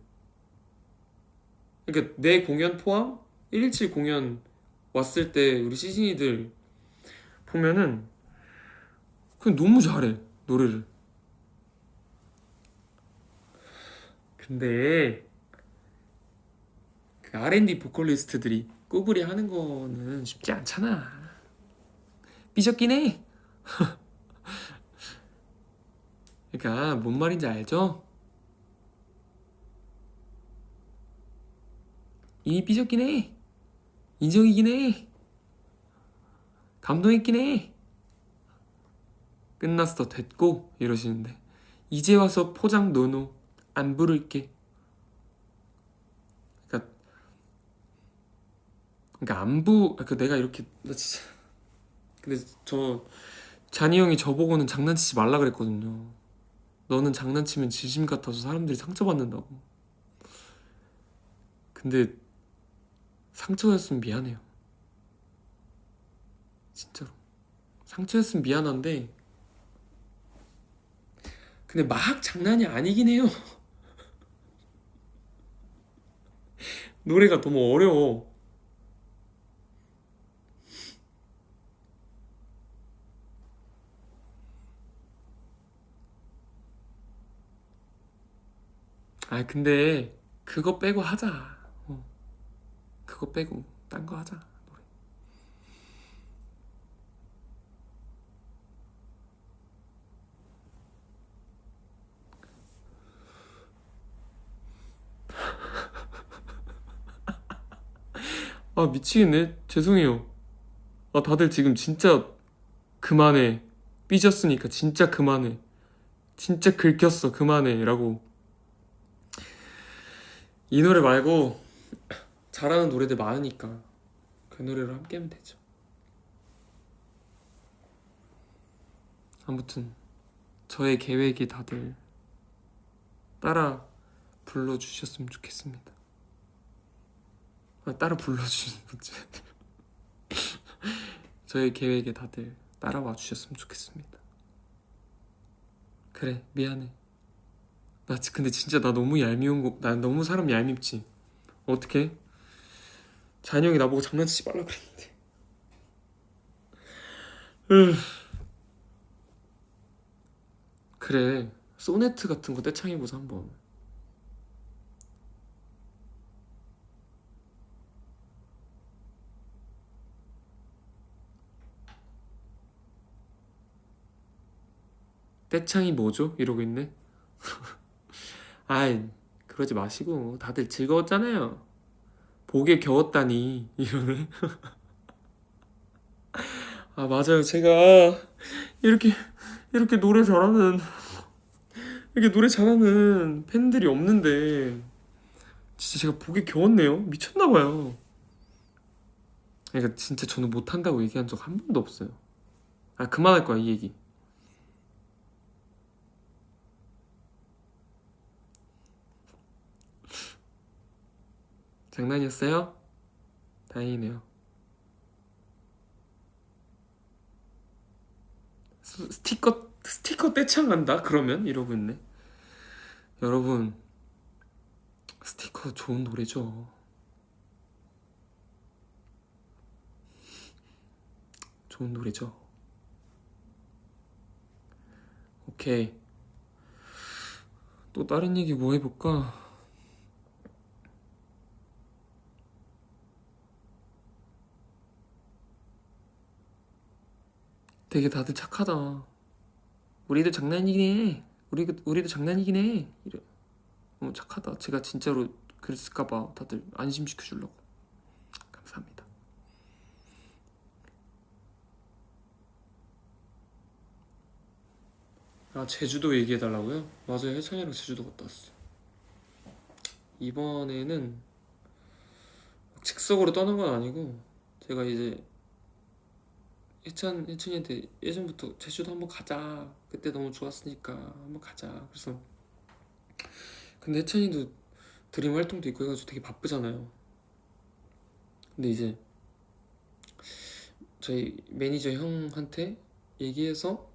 S1: 그러니까 내 공연 포함 117 공연 왔을 때 우리 시즌이들 보면은 그냥 너무 잘해 노래를. 근데 그 R&D 보컬리스트들이 꾸불이 하는 거는 쉽지 않잖아. 삐졌긴 해. 그러니까 뭔 말인지 알죠? 이미 삐졌긴 해. 인정이긴 해. 감동했긴 해. 끝났어 됐고 이러시는데 이제 와서 포장 노노 안 부를게. 그러니까 내가 이렇게 나 진짜. 근데 잔이 형이 저보고는 장난치지 말라 그랬거든요. 너는 장난치면 진심 같아서 사람들이 상처받는다고. 근데 상처였으면 미안해요. 진짜로 상처였으면 미안한데 근데 막 장난이 아니긴 해요. 노래가 너무 어려워. 아 근데 그거 빼고 하자. 그거 빼고 딴 거 하자. 노래. 아 미치겠네. 죄송해요. 아 다들 지금 진짜 그만해. 삐졌으니까 진짜 그만해. 진짜 긁혔어. 그만해. 라고. 이 노래 말고 잘하는 노래들 많으니까 그 노래로 함께 하면 되죠. 아무튼 저의 계획에 다들 따라 불러주셨으면 좋겠습니다. 따라 불러주신 분들 저의 계획에 다들 따라와 주셨으면 좋겠습니다. 그래 미안해. 근데 진짜 나 너무 얄미운 거. 나 너무 사람 얄밉지. 어떡해? 잔이 형이 나보고 장난치지 말라 그랬는데. 그래 소네트 같은 거 떼창해보자 한번. 떼창이 뭐죠? 이러고 있네. 아이 그러지 마시고 다들 즐거웠잖아요. 복에 겨웠다니 이러네. 아 맞아요. 제가 이렇게 노래 잘하는 이렇게 노래 잘하는 팬들이 없는데 진짜 제가 복에 겨웠네요. 미쳤나봐요. 그러니까 진짜 저는 못한다고 얘기한 적 한 번도 없어요. 아 그만할 거야 이 얘기. 장난이었어요? 다행이네요. 스티커 떼창 간다? 그러면? 이러고 있네. 여러분 스티커 좋은 노래죠. 좋은 노래죠. 오케이. 또 다른 얘기 뭐 해볼까? 되게 다들 착하다. 우리도 장난이긴 해. 우리도 장난이긴 해. 이래. 착하다. 제가 진짜로 그랬을까봐 다들 안심시켜주려고. 감사합니다. 아 제주도 얘기해달라고요? 맞아요. 해찬이랑 제주도 갔다 왔어요. 이번에는 즉석으로 떠난 건 아니고 제가 이제 혜찬이한테 예전부터 제주도 한번 가자. 그때 너무 좋았으니까 한번 가자. 그래서 근데 혜찬이도 드림 활동도 있고 해가지고 되게 바쁘잖아요. 근데 이제 저희 매니저 형한테 얘기해서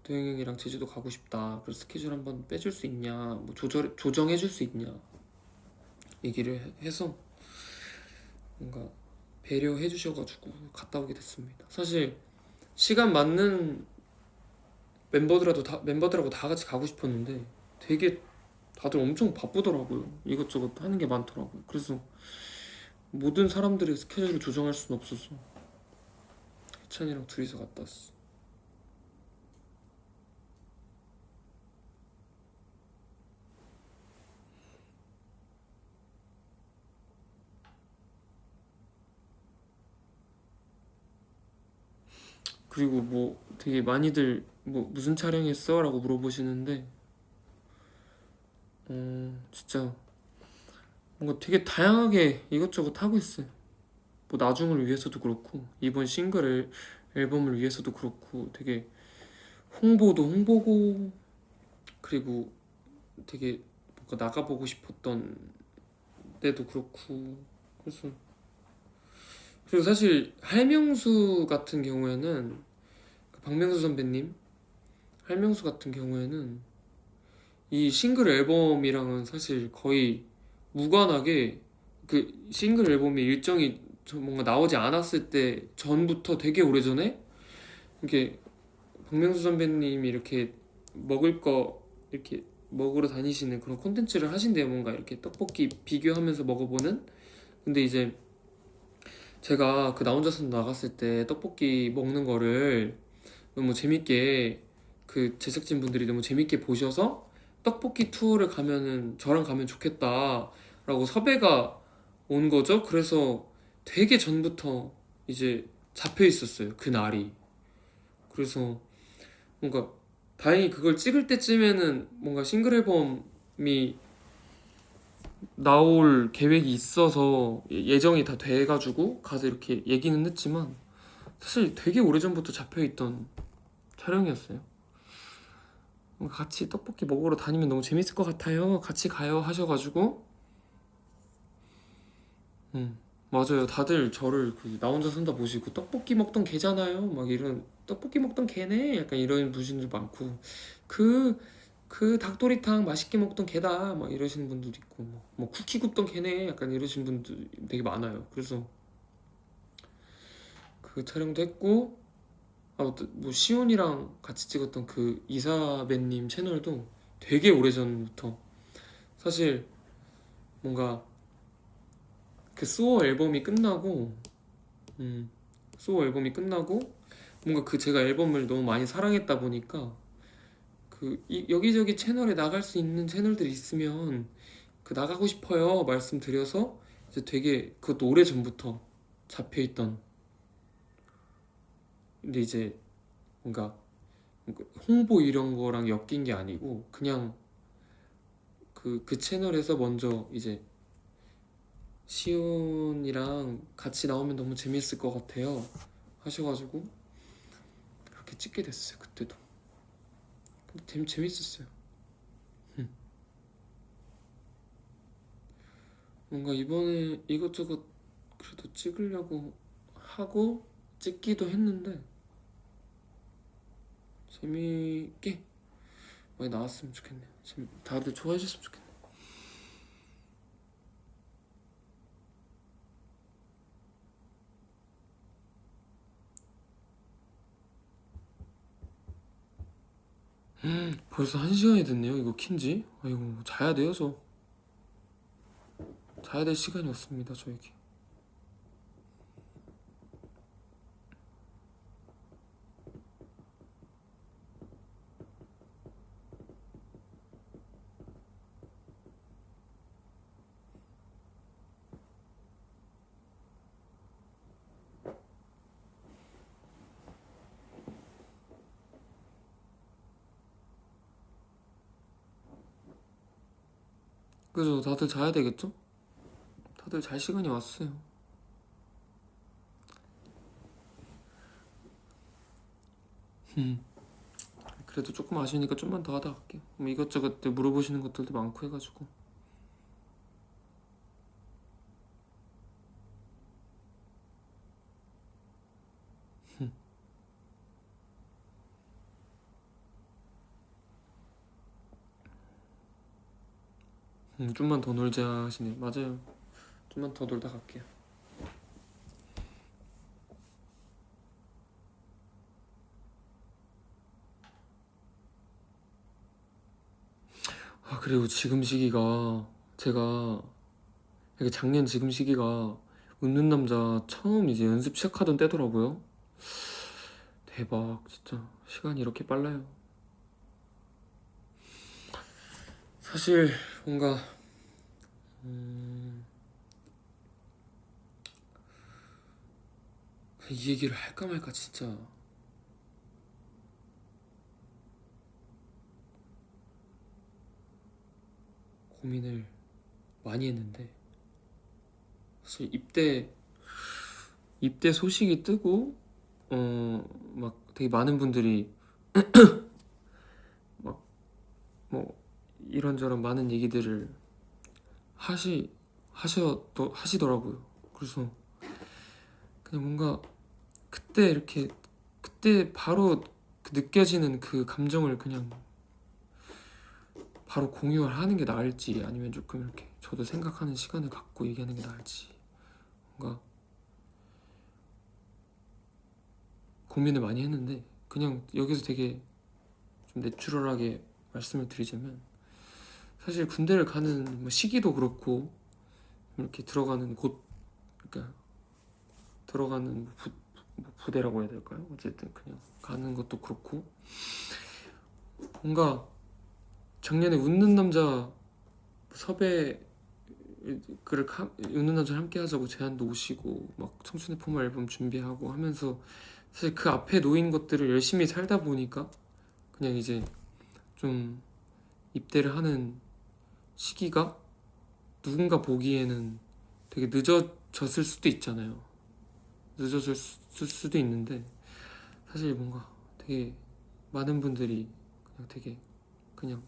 S1: 도영이 형이랑 제주도 가고 싶다. 그래서 스케줄 한번 빼줄 수 있냐, 뭐 조정해줄 수 있냐 얘기를 해서 뭔가 배려해 주셔가지고 갔다 오게 됐습니다. 사실 시간 맞는 멤버들하고 다 같이 가고 싶었는데 되게 다들 엄청 바쁘더라고요. 이것저것 하는 게 많더라고요. 그래서 모든 사람들의 스케줄을 조정할 수는 없어서 혜찬이랑 둘이서 갔다 왔어. 그리고 뭐 되게 많이들 뭐 무슨 촬영했어? 라고 물어보시는데 진짜 뭔가 되게 다양하게 이것저것 하고 있어요. 뭐 나중을 위해서도 그렇고 이번 앨범을 위해서도 그렇고 되게 홍보도 홍보고 그리고 되게 뭔가 나가보고 싶었던 때도 그렇고 그래서 그리고 사실 할명수 같은 경우에는 박명수 선배님 할명수 같은 경우에는 이 싱글 앨범이랑은 사실 거의 무관하게 그 싱글 앨범이 일정이 뭔가 나오지 않았을 때 전부터 되게 오래전에 이렇게 박명수 선배님이 이렇게 먹을 거 이렇게 먹으러 다니시는 그런 콘텐츠를 하신대요. 뭔가 이렇게 떡볶이 비교하면서 먹어보는. 근데 이제 제가 그 나 혼자서 나갔을 때 떡볶이 먹는 거를 너무 재밌게, 그 제작진 분들이 너무 재밌게 보셔서 떡볶이 투어를 가면은 저랑 가면 좋겠다 라고 섭외가 온 거죠. 그래서 되게 전부터 이제 잡혀 있었어요, 그 날이. 그래서 뭔가 다행히 그걸 찍을 때쯤에는 뭔가 싱글 앨범이 나올 계획이 있어서 예정이 다 돼가지고 가서 이렇게 얘기는 했지만, 사실 되게 오래전부터 잡혀있던 촬영이었어요. 같이 떡볶이 먹으러 다니면 너무 재밌을 것 같아요, 같이 가요 하셔가지고. 맞아요. 다들 저를 나 혼자 산다 보시고 떡볶이 먹던 걔잖아요 막 이런, 떡볶이 먹던 걔네 약간 이런 분들 많고, 그 닭도리탕 맛있게 먹던 걔다 막 이러시는 분들도 있고, 뭐 쿠키 굽던 걔네 약간 이러시는 분들 되게 많아요. 그래서 그 촬영도 했고, 뭐 시온이랑 같이 찍었던 그 이사배님 채널도 되게 오래전부터, 사실 뭔가 그 소어 앨범이 끝나고, 소어 앨범이 끝나고 뭔가 그 제가 앨범을 너무 많이 사랑했다 보니까 여기저기 채널에 나갈 수 있는 채널들이 있으면 그 나가고 싶어요 말씀드려서 이제 되게 그것도 오래 전부터 잡혀있던. 근데 이제 뭔가 홍보 이런 거랑 엮인 게 아니고 그냥 그 채널에서 먼저 이제 시온이랑 같이 나오면 너무 재밌을 것 같아요 하셔가지고 그렇게 찍게 됐어요 그때도. 근데 재밌었어요. 뭔가 이번에 이것저것 그래도 찍으려고 하고 찍기도 했는데 재미있게 많이 나왔으면 좋겠네요. 다들 좋아해 주셨으면 좋겠네요. 벌써 1시간이 됐네요. 이거 킨지? 아이고, 자야 돼요. 저 자야 될 시간이 없습니다 저에게. 그래서 다들 자야 되겠죠? 다들 잘 시간이 왔어요. 그래도 조금 아쉬우니까 좀만 더 하다 갈게요. 뭐 이것저것 물어보시는 것들도 많고 해가지고. 좀만 더 놀자 하시네. 맞아요. 좀만 더 놀다 갈게요. 그리고 지금 시기가, 제가 이게 작년 지금 시기가 웃는 남자 처음 이제 연습 시작하던 때더라고요. 대박, 진짜 시간이 이렇게 빨라요. 사실 뭔가 이 얘기를 할까 말까 진짜 고민을 많이 했는데, 사실 입대 소식이 뜨고 막 되게 많은 분들이 막 뭐 이런저런 많은 얘기들을 하시더라고요. 그래서 그냥 뭔가 그때 바로 그 느껴지는 그 감정을 그냥 바로 공유를 하는 게 나을지, 아니면 조금 이렇게 저도 생각하는 시간을 갖고 얘기하는 게 나을지 뭔가 고민을 많이 했는데, 그냥 여기서 되게 좀 내추럴하게 말씀을 드리자면 사실 군대를 가는 뭐 시기도 그렇고 이렇게 들어가는 곳, 그러니까 들어가는 뭐 부대라고 해야 될까요? 어쨌든 그냥 가는 것도 그렇고 뭔가 작년에 웃는 남자 섭외 그를 웃는 남자 함께 하자고 제안도 오시고 막 청춘의 포마 앨범 준비하고 하면서 사실 그 앞에 놓인 것들을 열심히 살다 보니까 그냥 이제 좀 입대를 하는 시기가 누군가 보기에는 되게 늦어졌을 수도 있잖아요. 늦어졌을 수도 있는데 사실 뭔가 되게 많은 분들이 그냥 되게 그냥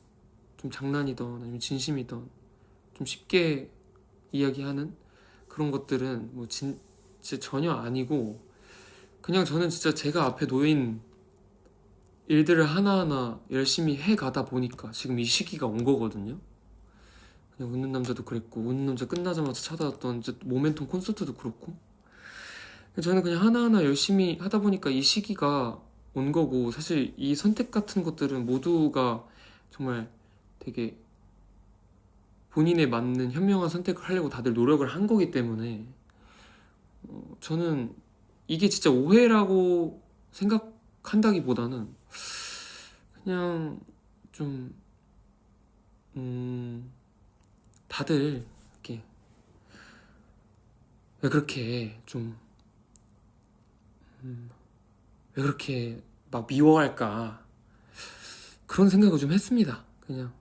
S1: 좀 장난이던 아니면 진심이던 좀 쉽게 이야기하는 그런 것들은 뭐 진짜 전혀 아니고 그냥 저는 진짜 제가 앞에 놓인 일들을 하나하나 열심히 해가다 보니까 지금 이 시기가 온 거거든요. 그냥 웃는 남자도 그랬고 웃는 남자 끝나자마자 찾아왔던 이제 모멘텀 콘서트도 그렇고 저는 그냥 하나하나 열심히 하다 보니까 이 시기가 온 거고 사실 이 선택 같은 것들은 모두가 정말 되게 본인에 맞는 현명한 선택을 하려고 다들 노력을 한 거기 때문에 저는 이게 진짜 오해라고 생각한다기보다는 그냥 좀 다들 이렇게 왜 그렇게 좀 왜 그렇게 막 미워할까 그런 생각을 좀 했습니다. 그냥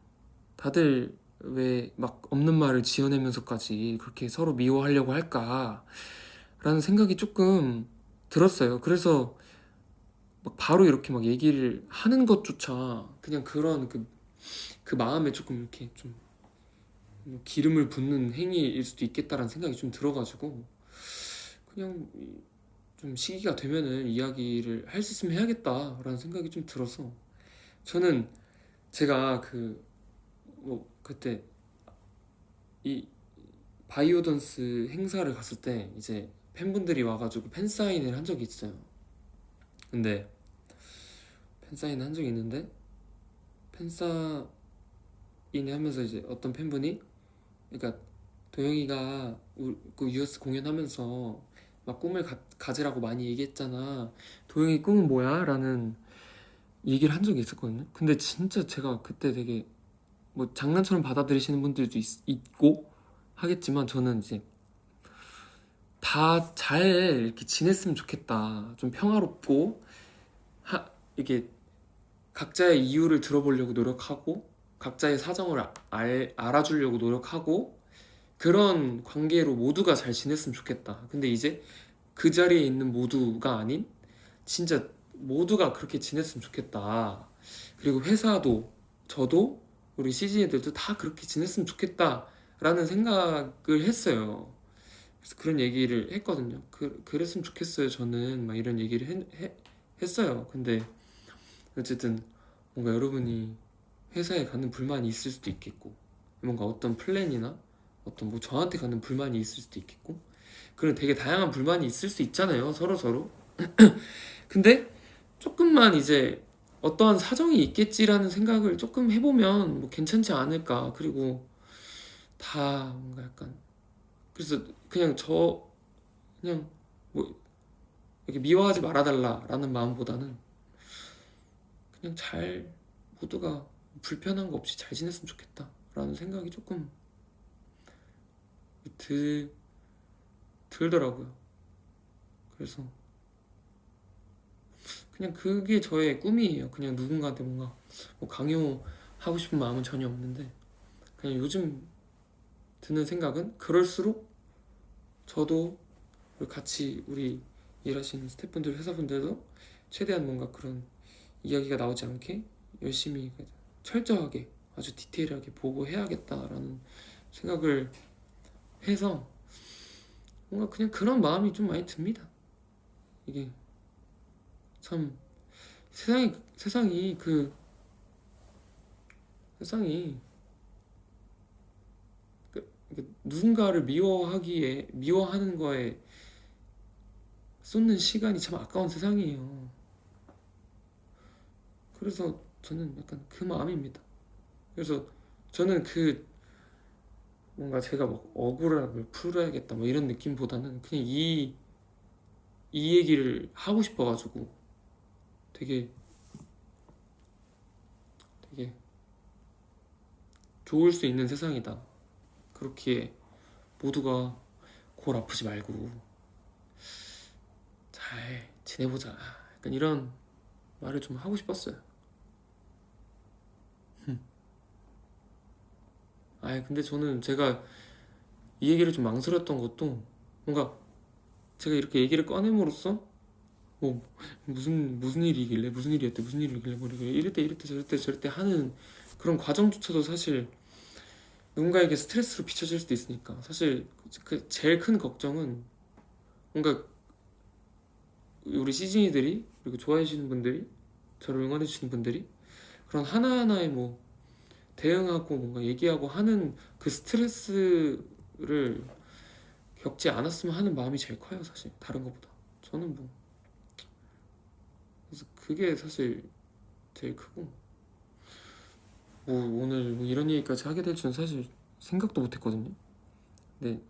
S1: 다들 왜 막 없는 말을 지어내면서까지 그렇게 서로 미워하려고 할까 라는 생각이 조금 들었어요. 그래서 막 바로 이렇게 막 얘기를 하는 것조차 그냥 그런 그 마음에 조금 이렇게 좀 기름을 붓는 행위일 수도 있겠다라는 생각이 좀 들어가지고 그냥 좀 시기가 되면은 이야기를 할 수 있으면 해야겠다라는 생각이 좀 들어서 저는 제가 뭐 그때 이 바이오던스 행사를 갔을 때 이제 팬분들이 와가지고 팬사인을 한 적이 있어요. 근데 팬사인을 한 적이 있는데 팬사인회 하면서 이제 어떤 팬분이 그러니까 도영이가 그 유에스 공연하면서 막 꿈을 가지라고 많이 얘기했잖아. 도영이 꿈은 뭐야? 라는 얘기를 한 적이 있었거든요. 근데 진짜 제가 그때 되게 뭐 장난처럼 받아들이시는 분들도 있고 하겠지만 저는 이제 다 잘 이렇게 지냈으면 좋겠다. 좀 평화롭고 이게 각자의 이유를 들어보려고 노력하고 각자의 사정을 알아주려고 노력하고 그런 관계로 모두가 잘 지냈으면 좋겠다. 근데 이제 그 자리에 있는 모두가 아닌 진짜 모두가 그렇게 지냈으면 좋겠다. 그리고 회사도 저도 우리 CG 애들도 다 그렇게 지냈으면 좋겠다라는 생각을 했어요. 그래서 그런 얘기를 했거든요. 그랬으면 좋겠어요. 저는 막 이런 얘기를 했어요. 근데 어쨌든 뭔가 여러분이 회사에 가는 불만이 있을 수도 있겠고 뭔가 어떤 플랜이나 어떤 뭐 저한테 가는 불만이 있을 수도 있겠고 그런 되게 다양한 불만이 있을 수 있잖아요. 서로. 근데 조금만 이제 어떠한 사정이 있겠지라는 생각을 조금 해보면 뭐 괜찮지 않을까. 그리고 다 뭔가 약간 그래서 그냥 뭐 이렇게 미워하지 말아달라라는 마음보다는 그냥 잘 모두가 불편한 거 없이 잘 지냈으면 좋겠다라는 생각이 조금 들더라고요. 그래서 그냥 그게 저의 꿈이에요. 그냥 누군가한테 뭔가 뭐 강요하고 싶은 마음은 전혀 없는데 그냥 요즘 드는 생각은 그럴수록 저도 같이 우리 일하시는 스태프분들 회사분들도 최대한 뭔가 그런 이야기가 나오지 않게 열심히 철저하게 아주 디테일하게 보고 해야겠다라는 생각을 해서 뭔가 그냥 그런 마음이 좀 많이 듭니다. 이게 참 세상이 누군가를 미워하는 거에 쏟는 시간이 참 아까운 세상이에요. 그래서 저는 약간 그 마음입니다. 그래서 저는 그 뭔가 제가 막 억울함을 풀어야겠다 뭐 이런 느낌보다는 그냥 이 얘기를 하고 싶어가지고 되게 되게 좋을 수 있는 세상이다. 그렇게 모두가 골 아프지 말고 잘 지내보자. 약간 이런 말을 좀 하고 싶었어요. 근데 저는 제가 이 얘기를 좀 망설였던 것도 뭔가 제가 이렇게 얘기를 꺼냄으로써 뭐 무슨 일이길래 무슨 일이었대 무슨 일이길래 뭐 이랬대 저랬대 하는 그런 과정조차도 사실 누군가에게 스트레스로 비춰질 수도 있으니까 사실 그 제일 큰 걱정은 뭔가 우리 시즈니들이 그리고 좋아해 주시는 분들이 저를 응원해 주시는 분들이 그런 하나하나에 뭐 대응하고 뭔가 얘기하고 하는 그 스트레스를 겪지 않았으면 하는 마음이 제일 커요 사실 다른 것보다. 저는 뭐 그래서 그게 사실 제일 크고 뭐 오늘 뭐 이런 얘기까지 하게 될 줄은 사실 생각도 못 했거든요. 네,